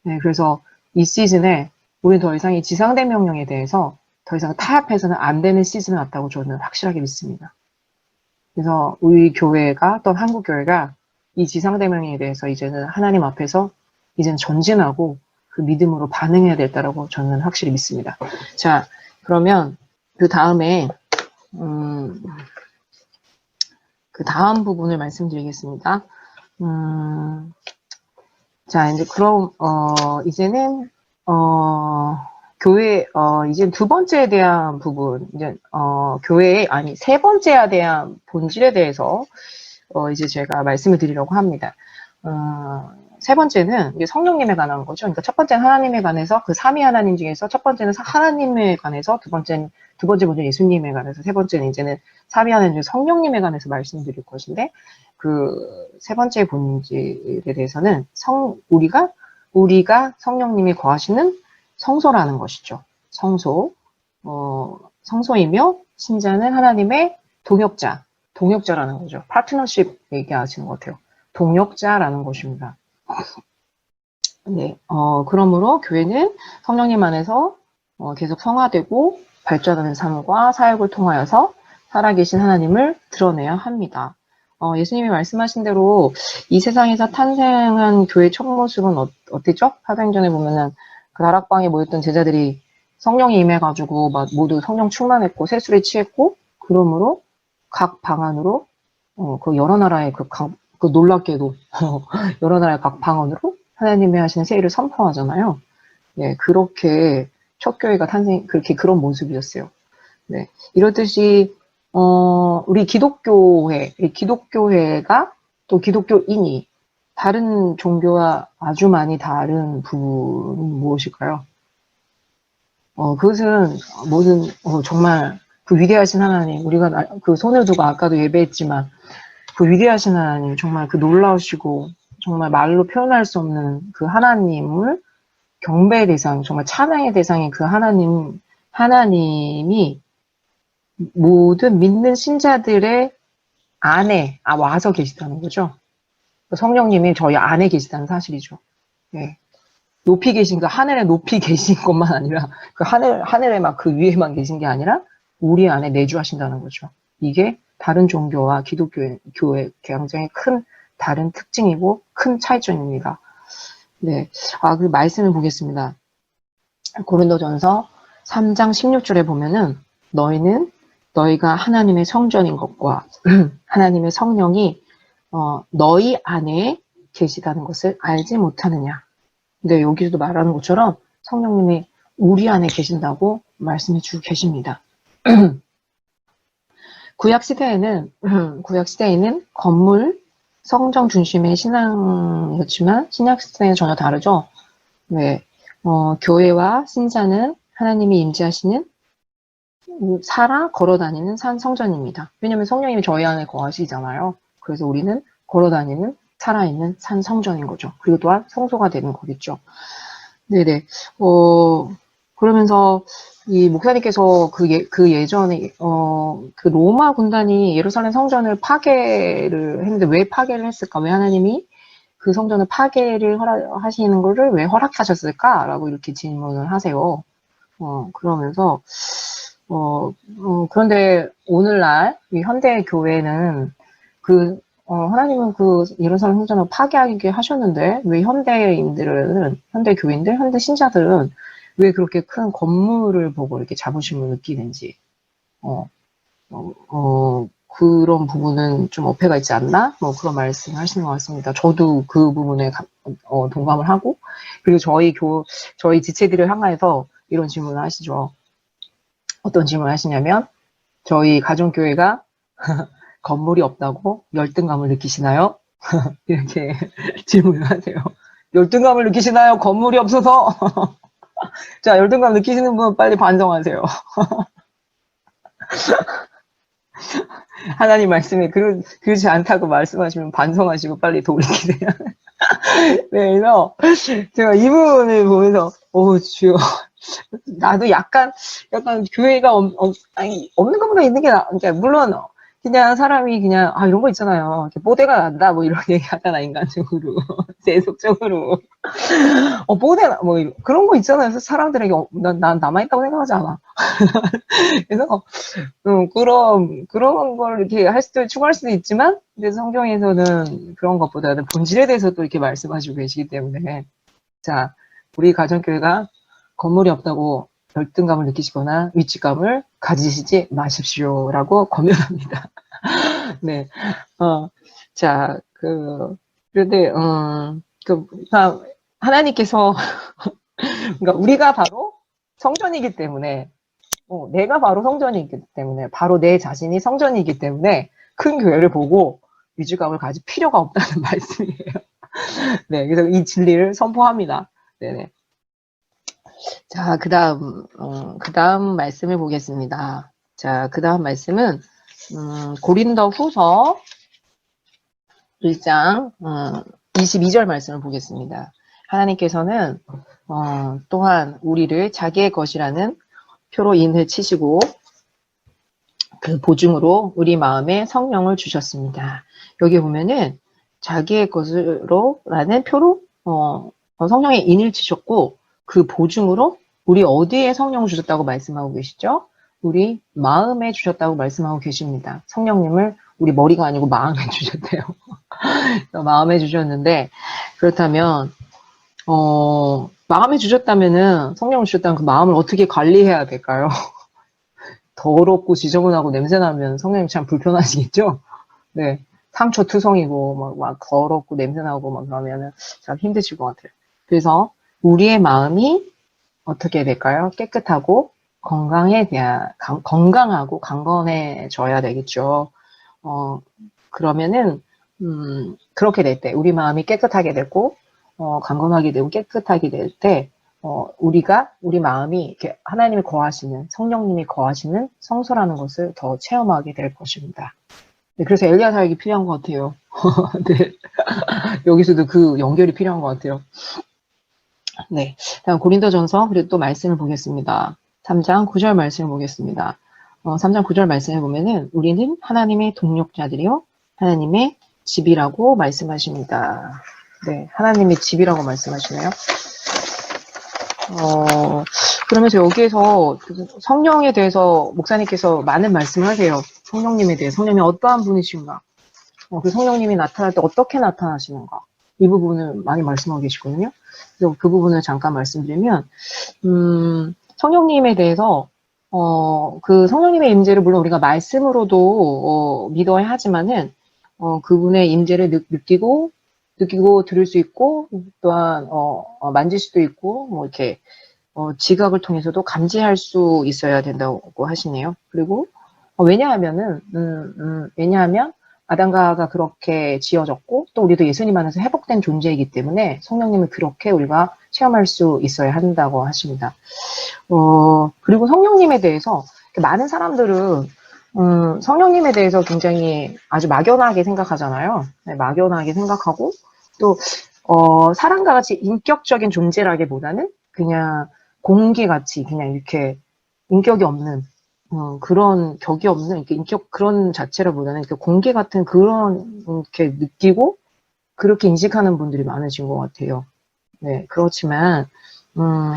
네, 그래서 이 시즌에 우리는 더 이상 이 지상대명령에 대해서 더 이상 타협해서는 안 되는 시즌이 왔다고 저는 확실하게 믿습니다. 그래서 우리 교회가 또 한국 교회가 이 지상대명령에 대해서 이제는 하나님 앞에서 이제는 전진하고 그 믿음으로 반응해야 된다라고 저는 확실히 믿습니다. 자, 그러면 그 다음에 그 다음 부분을 말씀드리겠습니다. 자, 이제 그럼 이제는 교회 이제 두 번째에 대한 부분, 이제 교회의 아니 세 번째에 대한 본질에 대해서 이제 제가 말씀을 드리려고 합니다. 세 번째는 이제 성령님에 관한 거죠. 그러니까 첫 번째는 하나님에 관해서 그 삼위 하나님 중에서 첫 번째는 하나님에 관해서 두 번째 먼저 예수님에 관해서 세 번째는 이제는 삼위 하나님 중 성령님에 관해서 말씀드릴 것인데 그 세 번째 본질에 대해서는 우리가 성령님이 거하시는 성소라는 것이죠. 성소, 성소이며 신자는 하나님의 동역자라는 거죠. 파트너십 얘기하시는 것 같아요. 동역자라는 것입니다. 네, 그러므로 교회는 성령님 안에서 계속 성화되고 발전하는 삶과 사역을 통하여서 살아계신 하나님을 드러내야 합니다. 예수님이 말씀하신 대로 이 세상에서 탄생한 교회 첫 모습은 어땠죠? 사도행전에 보면은 그 다락방에 모였던 제자들이 성령이 임해가지고 막 모두 성령 충만했고 세술에 취했고 그러므로 각 방 안으로 그 여러 나라의 그 놀랍게도 여러 나라의 각 방언으로 하나님이 하시는 세일을 선포하잖아요. 네, 그렇게 첫 교회가 그런 모습이었어요. 네, 이렇듯이 우리 기독교회가 또 기독교인이 다른 종교와 아주 많이 다른 부분은 무엇일까요? 그것은 정말 그 위대하신 하나님, 우리가 그 손을 두고 아까도 예배했지만 그 위대하신 하나님, 정말 그 놀라우시고 정말 말로 표현할 수 없는 그 하나님을 경배의 대상, 정말 찬양의 대상인 그 하나님이 모든 믿는 신자들의 안에 와서 계시다는 거죠. 성령님이 저희 안에 계시다는 사실이죠. 네. 높이 계신 하늘에 높이 계신 것만 아니라 그 하늘에 막 그 위에만 계신 게 아니라 우리 안에 내주하신다는 거죠. 이게 다른 종교와 기독교의 굉장히 큰 다른 특징이고 큰 차이점입니다. 네. 그 말씀을 보겠습니다. 고린도전서 3장 16절에 보면은 너희가 하나님의 성전인 것과 하나님의 성령이 너희 안에 계시다는 것을 알지 못하느냐. 근데 여기서도 말하는 것처럼 성령님이 우리 안에 계신다고 말씀해 주고 계십니다. 구약 시대에는 건물, 성전 중심의 신앙이었지만 신약 시대는 전혀 다르죠. 네, 교회와 신자는 하나님이 임재하시는 걸어다니는 산 성전입니다. 왜냐하면 성령님이 저희 안에 거하시잖아요. 그래서 우리는 걸어다니는 살아있는 산 성전인 거죠. 그리고 또한 성소가 되는 거겠죠. 네네. 그러면서 이 목사님께서 그 예전에 그 로마 군단이 예루살렘 성전을 파괴를 했는데 왜 파괴를 했을까? 왜 하나님이 그 성전을 파괴를 하시는 거를 왜 허락하셨을까?라고 이렇게 질문을 하세요. 그러면서 그런데 오늘날 이 현대 교회는 하나님은 그 예루살렘 성전을 파괴하게 하셨는데 왜 현대 교인들, 현대 신자들은 왜 그렇게 큰 건물을 보고 이렇게 자부심을 느끼는지, 그런 부분은 좀 어폐가 있지 않나? 그런 말씀을 하시는 것 같습니다. 저도 그 부분에 동감을 하고, 그리고 저희 지체들을 향해서 이런 질문을 하시죠. 어떤 질문을 하시냐면, 저희 가정교회가 건물이 없다고 열등감을 느끼시나요? 이렇게 질문을 하세요. 열등감을 느끼시나요? 건물이 없어서? 자, 열등감 느끼시는 분은 빨리 반성하세요. 하나님 말씀에 그렇지 않다고 말씀하시면 반성하시고 빨리 돌이키세요. 네, 그래서 제가 이 부분을 보면서, 주여, 나도 약간 교회가 없는 것보다 있는 게 그러니까 물론 그냥 사람이 그냥 이런 거 있잖아요. 뽀대가 난다 이런 얘기 하잖아, 인간적으로. 세속적으로. 뽀대나 그런 거 있잖아요. 그래서 사람들에게 난 남아있다고 생각하지 않아. 그래서 그런 걸 이렇게 추구할 수도 있지만 근데 성경에서는 그런 것보다는 본질에 대해서 또 이렇게 말씀하시고 계시기 때문에 자, 우리 가정교회가 건물이 없다고 열등감을 느끼시거나 위축감을 가지시지 마십시오라고 권면합니다. 네, 자, 그런데, 그러니까 하나님께서, 그러니까 우리가 바로 성전이기 때문에, 내가 바로 성전이기 때문에, 바로 내 자신이 성전이기 때문에 큰 교회를 보고 위축감을 가질 필요가 없다는 말씀이에요. 네, 그래서 이 진리를 선포합니다. 네네. 자, 그 다음 말씀을 보겠습니다. 자, 그 다음 말씀은, 고린도 후서 1장, 22절 말씀을 보겠습니다. 하나님께서는, 또한 우리를 자기의 것이라는 표로 인을 치시고, 그 보증으로 우리 마음에 성령을 주셨습니다. 여기 보면은, 자기의 것으로 라는 표로, 성령의 인을 치셨고, 그 보증으로 우리 어디에 성령을 주셨다고 말씀하고 계시죠? 우리 마음에 주셨다고 말씀하고 계십니다. 성령님을 우리 머리가 아니고 마음에 주셨대요. 마음에 주셨는데, 그렇다면, 마음에 주셨다면은, 성령을 주셨다면 그 마음을 어떻게 관리해야 될까요? 더럽고 지저분하고 냄새나면 성령님 참 불편하시겠죠? 네. 상처투성이고, 막 더럽고 냄새나고, 막 그러면은 참 힘드실 것 같아요. 그래서 우리의 마음이 어떻게 될까요? 깨끗하고 건강하고 강건해져야 되겠죠. 그러면은, 그렇게 될 때, 우리 마음이 깨끗하게 되고, 강건하게 되고 깨끗하게 될 때, 우리 마음이 이렇게 하나님이 거하시는, 성령님이 거하시는 성소라는 것을 더 체험하게 될 것입니다. 네, 그래서 엘리야 사역이 필요한 것 같아요. 네. 여기서도 그 연결이 필요한 것 같아요. 네. 다음 고린도전서, 그리고 또 말씀을 보겠습니다. 3장 9절 말씀을 보겠습니다. 3장 9절 말씀을 보면은, 우리는 하나님의 동력자들이요, 하나님의 집이라고 말씀하십니다. 네. 하나님의 집이라고 말씀하시네요. 그러면서 여기에서 성령에 대해서 목사님께서 많은 말씀을 하세요. 성령님에 대해, 성령님이 어떠한 분이신가? 그 성령님이 나타날 때 어떻게 나타나시는가? 이 부분을 많이 말씀하고 계시거든요. 그래서 그 부분을 잠깐 말씀드리면, 성령님에 대해서, 그 성령님의 임재를 물론 우리가 말씀으로도, 믿어야 하지만은, 그분의 임재를 느끼고 들을 수 있고, 또한, 만질 수도 있고, 뭐, 이렇게, 지각을 통해서도 감지할 수 있어야 된다고 하시네요. 그리고, 왜냐하면, 아담과가 그렇게 지어졌고, 또 우리도 예수님 안에서 회복된 존재이기 때문에 성령님을 그렇게 우리가 체험할 수 있어야 한다고 하십니다. 그리고 성령님에 대해서 많은 사람들은 성령님에 대해서 굉장히 아주 막연하게 생각하잖아요. 네, 막연하게 생각하고 또 사람과 같이 인격적인 존재라기보다는 그냥 공기같이 그냥 이렇게 인격이 없는 그런 격이 없는 이렇게 인격 그런 자체라보다는 이렇게 공기 같은 그런 이렇게 느끼고 그렇게 인식하는 분들이 많으신 것 같아요. 네, 그렇지만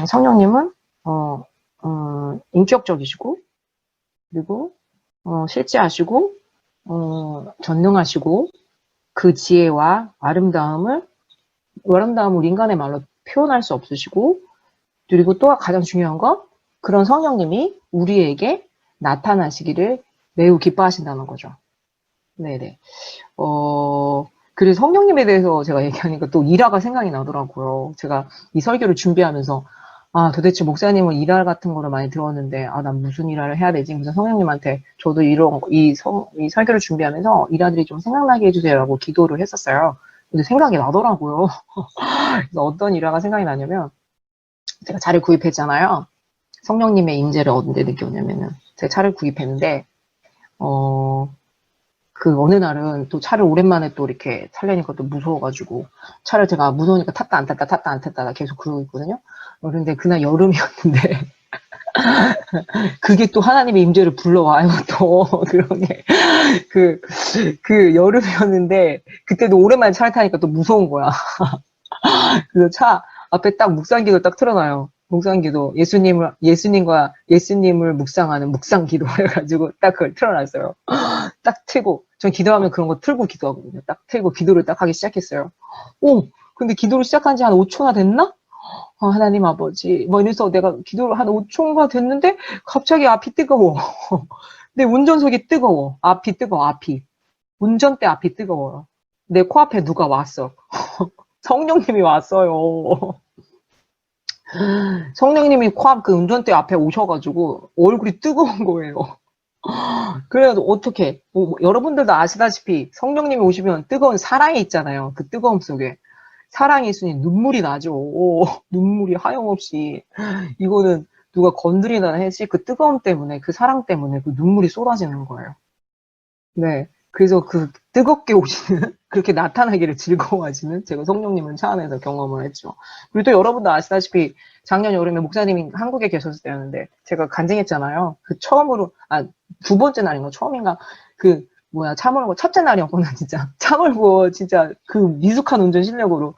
성령님은 인격적이시고 그리고 실제하시고 전능하시고 그 지혜와 아름다움을 우리 인간의 말로 표현할 수 없으시고 그리고 또 가장 중요한 건 그런 성령님이 우리에게 나타나시기를 매우 기뻐하신다는 거죠. 네네. 그래서 성령님에 대해서 제가 얘기하니까 또 일화가 생각이 나더라고요. 제가 이 설교를 준비하면서 도대체 목사님은 일화 같은 거를 많이 들었는데 난 무슨 일화를 해야 되지? 그래서 성령님한테 저도 이 설교를 준비하면서 일화들이 좀 생각나게 해주세요라고 기도를 했었어요. 근데 생각이 나더라고요. 그래서 어떤 일화가 생각이 나냐면 제가 차를 구입했잖아요. 성령님의 임재를 언제 느꼈냐면은 제가 차를 구입했는데 그 어느 날은 또 차를 오랜만에 또 이렇게 타려니까 또 무서워가지고 차를 제가 무서우니까 탔다 안 탔다 계속 그러고 있거든요. 그런데 그날 여름이었는데 그게 또 하나님의 임재를 불러와요. 또 그런 게 그 여름이었는데 그때도 오랜만에 차를 타니까 또 무서운 거야. 그래서 차 앞에 딱 묵상기도 딱 틀어놔요. 묵상기도 예수님을 묵상하는 묵상기도 해가지고 딱 그걸 틀어놨어요. 딱 틀고 전 기도하면 그런 거 틀고 기도하거든요. 딱 틀고 기도를 딱 하기 시작했어요. 근데 기도를 시작한 지 한 5초나 됐나? 하나님 아버지, 뭐 이래서 내가 기도를 한 5초가 됐는데, 갑자기 앞이 뜨거워. 내 운전석이 뜨거워. 앞이 뜨거워, 앞이. 운전대 앞이 뜨거워요. 내 코앞에 누가 왔어. 성령님이 왔어요. 성령님이 코앞 그 운전대 앞에 오셔가지고, 얼굴이 뜨거운 거예요. 그래서 어떻게, 여러분들도 아시다시피, 성령님이 오시면 뜨거운 사랑이 있잖아요. 그 뜨거움 속에. 사랑이 있으니 눈물이 나죠. 눈물이 하염없이. 이거는 누가 건드리나 했지, 그 뜨거움 때문에, 그 사랑 때문에 그 눈물이 쏟아지는 거예요. 네. 그래서 그 뜨겁게 오시는, 그렇게 나타나기를 즐거워하시는 제가 성령님을 차 안에서 경험을 했죠. 그리고 또 여러분도 아시다시피 작년 여름에 목사님이 한국에 계셨을 때였는데 제가 간증했잖아요. 그 처음으로, 두 번째 날인가 처음인가, 차 몰고, 첫째 날이었구나, 진짜. 차 몰고, 진짜, 그 미숙한 운전 실력으로,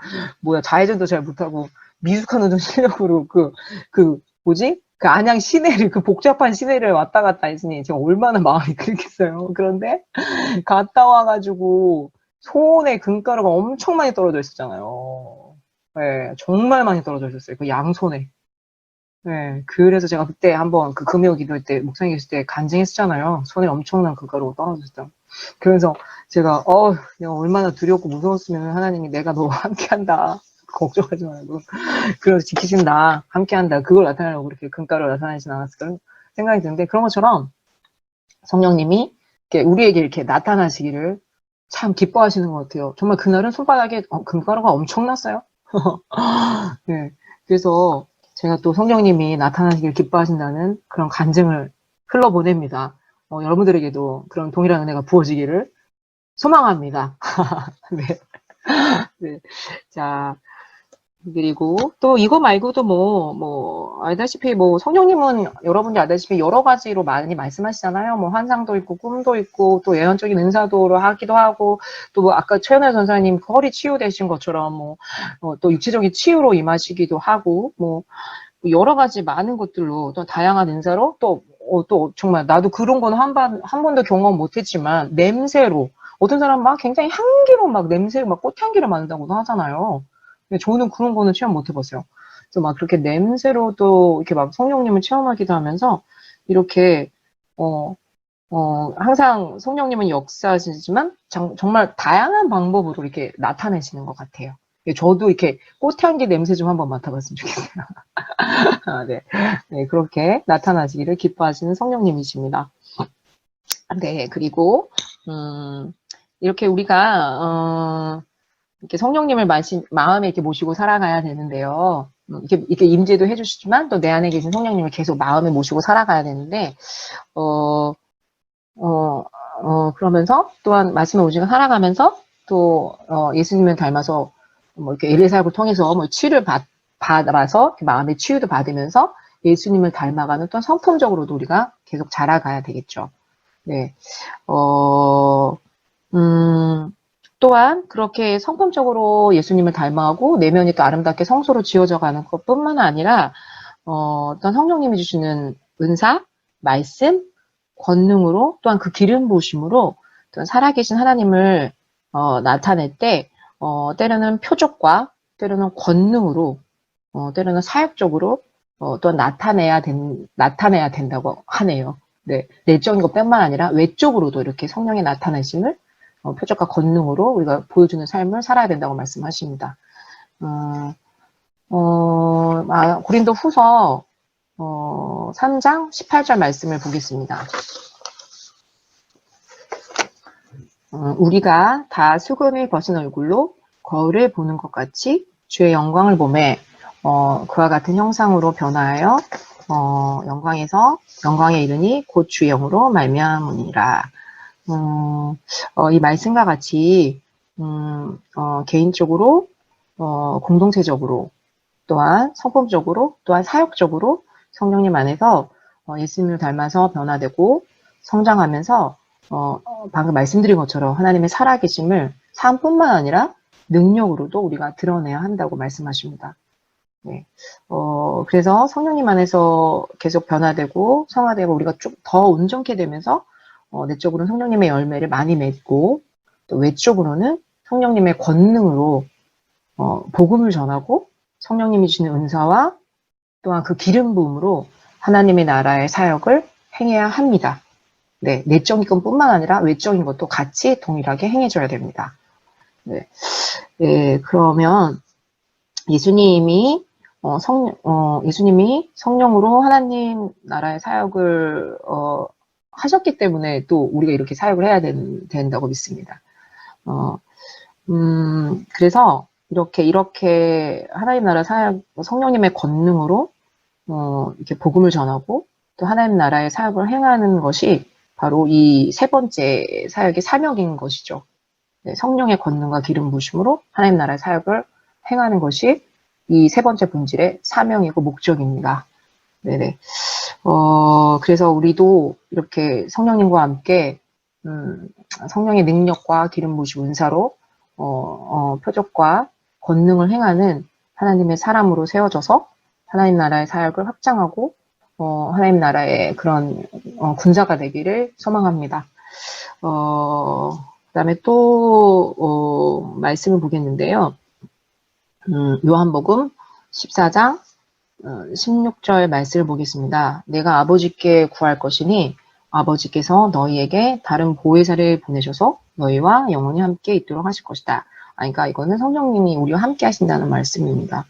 좌회전도 잘 못하고, 미숙한 운전 실력으로, 그 안양 시내를, 그 복잡한 시내를 왔다 갔다 했으니, 제가 얼마나 마음이 그랬겠어요. 그런데, 갔다 와가지고, 손에 금가루가 엄청 많이 떨어져 있었잖아요. 네, 정말 많이 떨어져 있었어요. 그 양손에. 네, 그래서 제가 그때 한번 그 금요 기도할 때, 목사님 계실 때 간증했었잖아요. 손에 엄청난 금가루가 떨어졌다. 그래서 제가, 내가 얼마나 두렵고 무서웠으면 하나님이 내가 너와 함께 한다. 걱정하지 말고. 그래서 지키신다. 함께 한다. 그걸 나타내려고 그렇게 금가루를 나타내진 않았을 생각이 드는데, 그런 것처럼 성령님이 우리에게 이렇게 나타나시기를 참 기뻐하시는 것 같아요. 정말 그날은 손바닥에 금가루가 엄청났어요. 네. 그래서 제가 또 성령님이 나타나시기를 기뻐하신다는 그런 간증을 흘러보냅니다. 여러분들에게도 그런 동일한 은혜가 부어지기를 소망합니다. 네. 네. 자, 그리고 또 이거 말고도 알다시피 성령님은 여러분이 알다시피 여러 가지로 많이 말씀하시잖아요. 환상도 있고, 꿈도 있고, 또 예언적인 은사도 하기도 하고, 또 아까 최은혜 전사님 허리 치유되신 것처럼 또 육체적인 치유로 임하시기도 하고, 여러 가지 많은 것들로 또 다양한 은사로 또 정말 나도 그런 건 한 번도 경험 못 했지만 냄새로 어떤 사람은 막 굉장히 향기로 막 냄새로 막 꽃향기를 맡는다고도 하잖아요. 근데 저는 그런 거는 체험 못 해봤어요. 그래서 막 그렇게 냄새로도 이렇게 막 성령님을 체험하기도 하면서 이렇게 항상 성령님은 역사하시지만 정말 다양한 방법으로 이렇게 나타내시는 것 같아요. 저도 이렇게 꽃향기 냄새 좀 한번 맡아봤으면 좋겠어요. 네. 네, 그렇게 나타나시기를 기뻐하시는 성령님이십니다. 네, 그리고, 이렇게 우리가, 이렇게 성령님을 마음에 이렇게 모시고 살아가야 되는데요. 이렇게 임재도 해주시지만 또 내 안에 계신 성령님을 계속 마음에 모시고 살아가야 되는데, 그러면서 또한 말씀에 오시고 살아가면서 또, 예수님을 닮아서 이렇게 엘리사역을 통해서 치유를 받아서 마음의 치유도 받으면서 예수님을 닮아가는 또 성품적으로도 우리가 계속 자라가야 되겠죠. 네. 또한 그렇게 성품적으로 예수님을 닮아가고 내면이 또 아름답게 성소로 지어져 가는 것뿐만 아니라 어떤 성령님이 주시는 은사, 말씀, 권능으로 또한 그 기름 부으심으로 또한 살아계신 하나님을 나타낼 때 때로는 표적과 때로는 권능으로 때로는 사역적으로 또한 나타내야 된다고 하네요. 네, 내적인 것뿐만 아니라 외적으로도 이렇게 성령의 나타내심을 표적과 권능으로 우리가 보여주는 삶을 살아야 된다고 말씀하십니다. 고린도 후서 3장 18절 말씀을 보겠습니다. 우리가 다 수금을 벗은 얼굴로 거울을 보는 것 같이 주의 영광을 보매 그와 같은 형상으로 변화하여 영광에 이르니 곧 주의 영으로 말미암으니라. 이 말씀과 같이 개인적으로 공동체적으로 또한 성품적으로 또한 사역적으로 성령님 안에서 예수님을 닮아서 변화되고 성장하면서 방금 말씀드린 것처럼 하나님의 살아계심을 삶뿐만 아니라 능력으로도 우리가 드러내야 한다고 말씀하십니다. 네. 그래서 성령님 안에서 계속 변화되고 성화되고 우리가 좀 더 온전케 되면서 내적으로는 성령님의 열매를 많이 맺고 또 외적으로는 성령님의 권능으로 복음을 전하고 성령님이 주시는 은사와 또한 그 기름 부음으로 하나님의 나라의 사역을 행해야 합니다. 네, 내적인 것뿐만 아니라 외적인 것도 같이 동일하게 행해줘야 됩니다. 네, 네 그러면 예수님이 예수님이 성령으로 하나님 나라의 사역을 하셨기 때문에 또 우리가 이렇게 사역을 해야 된다고 믿습니다. 그래서 이렇게 하나님 나라 사역, 성령님의 권능으로 이렇게 복음을 전하고 또 하나님 나라의 사역을 행하는 것이 바로 이 세 번째 사역의 사명인 것이죠. 네, 성령의 권능과 기름 부으심으로 하나님 나라의 사역을 행하는 것이 이 세 번째 본질의 사명이고 목적입니다. 네네. 그래서 우리도 이렇게 성령님과 함께 성령의 능력과 기름 부으심 은사로 표적과 권능을 행하는 하나님의 사람으로 세워져서 하나님 나라의 사역을 확장하고 하나님 나라의 그런 군사가 되기를 소망합니다. 그다음에 또 말씀을 보겠는데요. 요한복음 14장 16절 말씀을 보겠습니다. 내가 아버지께 구할 것이니 아버지께서 너희에게 다른 보혜사를 보내셔서 너희와 영원히 함께 있도록 하실 것이다. 그러니까 이거는 성령님이 우리와 함께 하신다는 말씀입니다.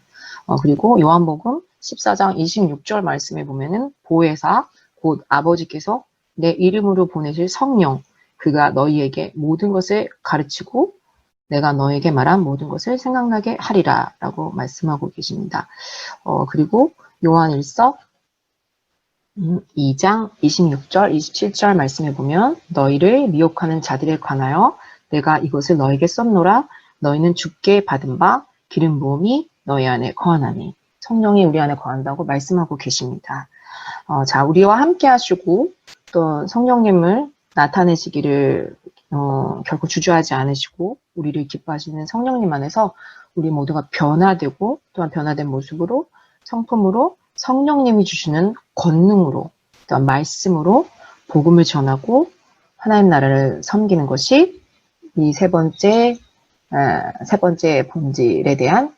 그리고 요한복음 14장 26절 말씀에 보면은 보혜사 곧 아버지께서 내 이름으로 보내실 성령 그가 너희에게 모든 것을 가르치고 내가 너에게 말한 모든 것을 생각나게 하리라 라고 말씀하고 계십니다. 그리고 요한 1서 2장 26절 27절 말씀에 보면 너희를 미혹하는 자들에 관하여 내가 이것을 너에게 썼노라 너희는 주께 받은 바 기름 부음이 너희 안에 거하나니 성령이 우리 안에 거한다고 말씀하고 계십니다. 자 우리와 함께 하시고 또 성령님을 나타내시기를 결코 주저하지 않으시고 우리를 기뻐하시는 성령님 안에서 우리 모두가 변화되고 또한 변화된 모습으로 성품으로 성령님이 주시는 권능으로 또한 말씀으로 복음을 전하고 하나님 나라를 섬기는 것이 이 세 번째 본질에 대한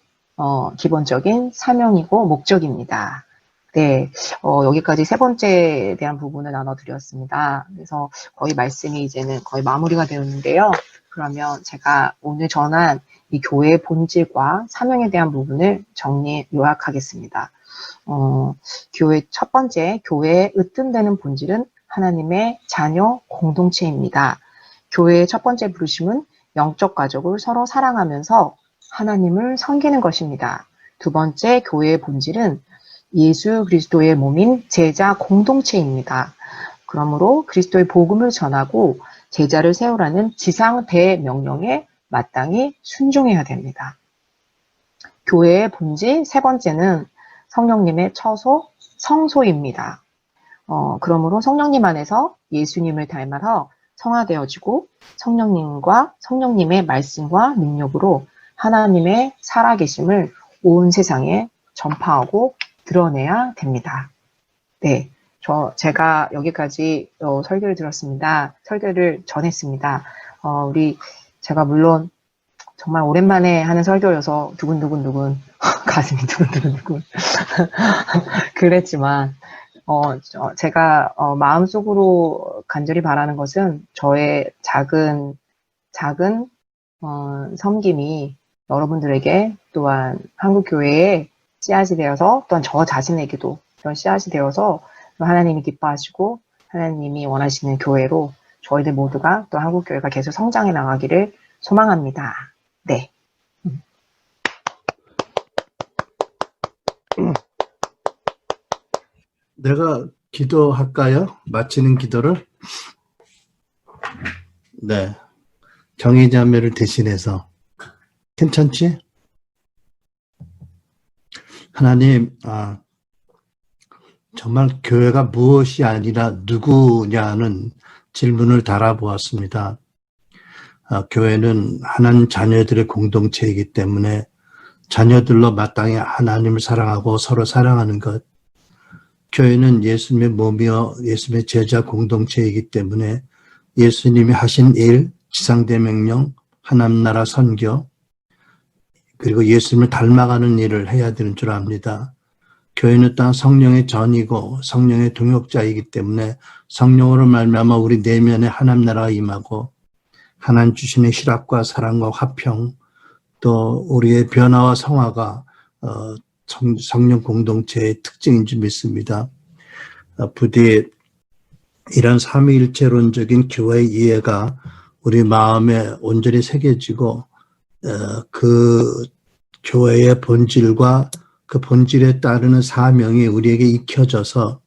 기본적인 사명이고 목적입니다. 네, 여기까지 세 번째에 대한 부분을 나눠드렸습니다. 그래서 거의 말씀이 이제는 거의 마무리가 되었는데요. 그러면 제가 오늘 전한 이 교회의 본질과 사명에 대한 부분을 요약하겠습니다. 첫 번째, 교회의 으뜸되는 본질은 하나님의 자녀 공동체입니다. 교회의 첫 번째 부르심은 영적 가족을 서로 사랑하면서 하나님을 섬기는 것입니다. 두 번째, 교회의 본질은 예수 그리스도의 몸인 제자 공동체입니다. 그러므로 그리스도의 복음을 전하고 제자를 세우라는 지상 대명령에 마땅히 순종해야 됩니다. 교회의 본질 세 번째는 성령님의 처소, 성소입니다. 그러므로 성령님 안에서 예수님을 닮아서 성화되어지고 성령님과 성령님의 말씀과 능력으로 하나님의 살아계심을 온 세상에 전파하고 드러내야 됩니다. 네, 제가 여기까지 설교를 들었습니다. 설교를 전했습니다. 제가 물론 정말 오랜만에 하는 설교여서 두근두근 가슴이 두근두근 그랬지만 제가 마음속으로 간절히 바라는 것은 저의 작은 섬김이 여러분들에게 또한 한국교회에 씨앗이 되어서 또한 저 자신에게도 그런 씨앗이 되어서 하나님이 기뻐하시고 하나님이 원하시는 교회로 저희들 모두가 또 한국교회가 계속 성장해 나가기를 소망합니다. 네. 내가 기도할까요? 마치는 기도를? 네. 정의자매를 대신해서. 괜찮지? 하나님, 정말 교회가 무엇이 아니라 누구냐는 질문을 달아보았습니다. 교회는 하나님 자녀들의 공동체이기 때문에 자녀들로 마땅히 하나님을 사랑하고 서로 사랑하는 것. 교회는 예수님의 몸이요 예수님의 제자 공동체이기 때문에 예수님이 하신 일, 지상대명령, 하나님 나라 선교, 그리고 예수님을 닮아가는 일을 해야 되는 줄 압니다. 교회는 또한 성령의 전이고 성령의 동역자이기 때문에 성령으로 말미암아 우리 내면에 하나님 나라가 임하고 하나님 주시는 희락과 사랑과 화평 또 우리의 변화와 성화가 성령 공동체의 특징인 줄 믿습니다. 부디 이런 삼위일체론적인 교회의 이해가 우리 마음에 온전히 새겨지고 그 교회의 본질과 그 본질에 따르는 사명이 우리에게 익혀져서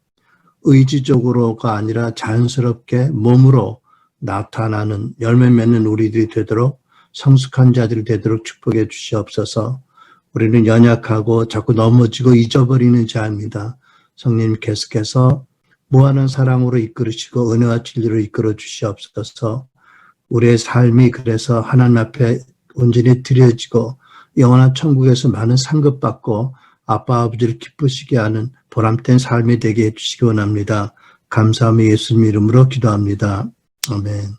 의지적으로가 아니라 자연스럽게 몸으로 나타나는 열매 맺는 우리들이 되도록 성숙한 자들이 되도록 축복해 주시옵소서. 우리는 연약하고 자꾸 넘어지고 잊어버리는 자입니다. 성령 계속해서 무한한 사랑으로 이끌으시고 은혜와 진리로 이끌어 주시옵소서. 우리의 삶이 그래서 하나님 앞에 온전히 드려지고 영원한 천국에서 많은 상급받고 아빠 아버지를 기쁘시게 하는 보람된 삶이 되게 해주시기 원합니다. 감사하며 예수님 이름으로 기도합니다. 아멘.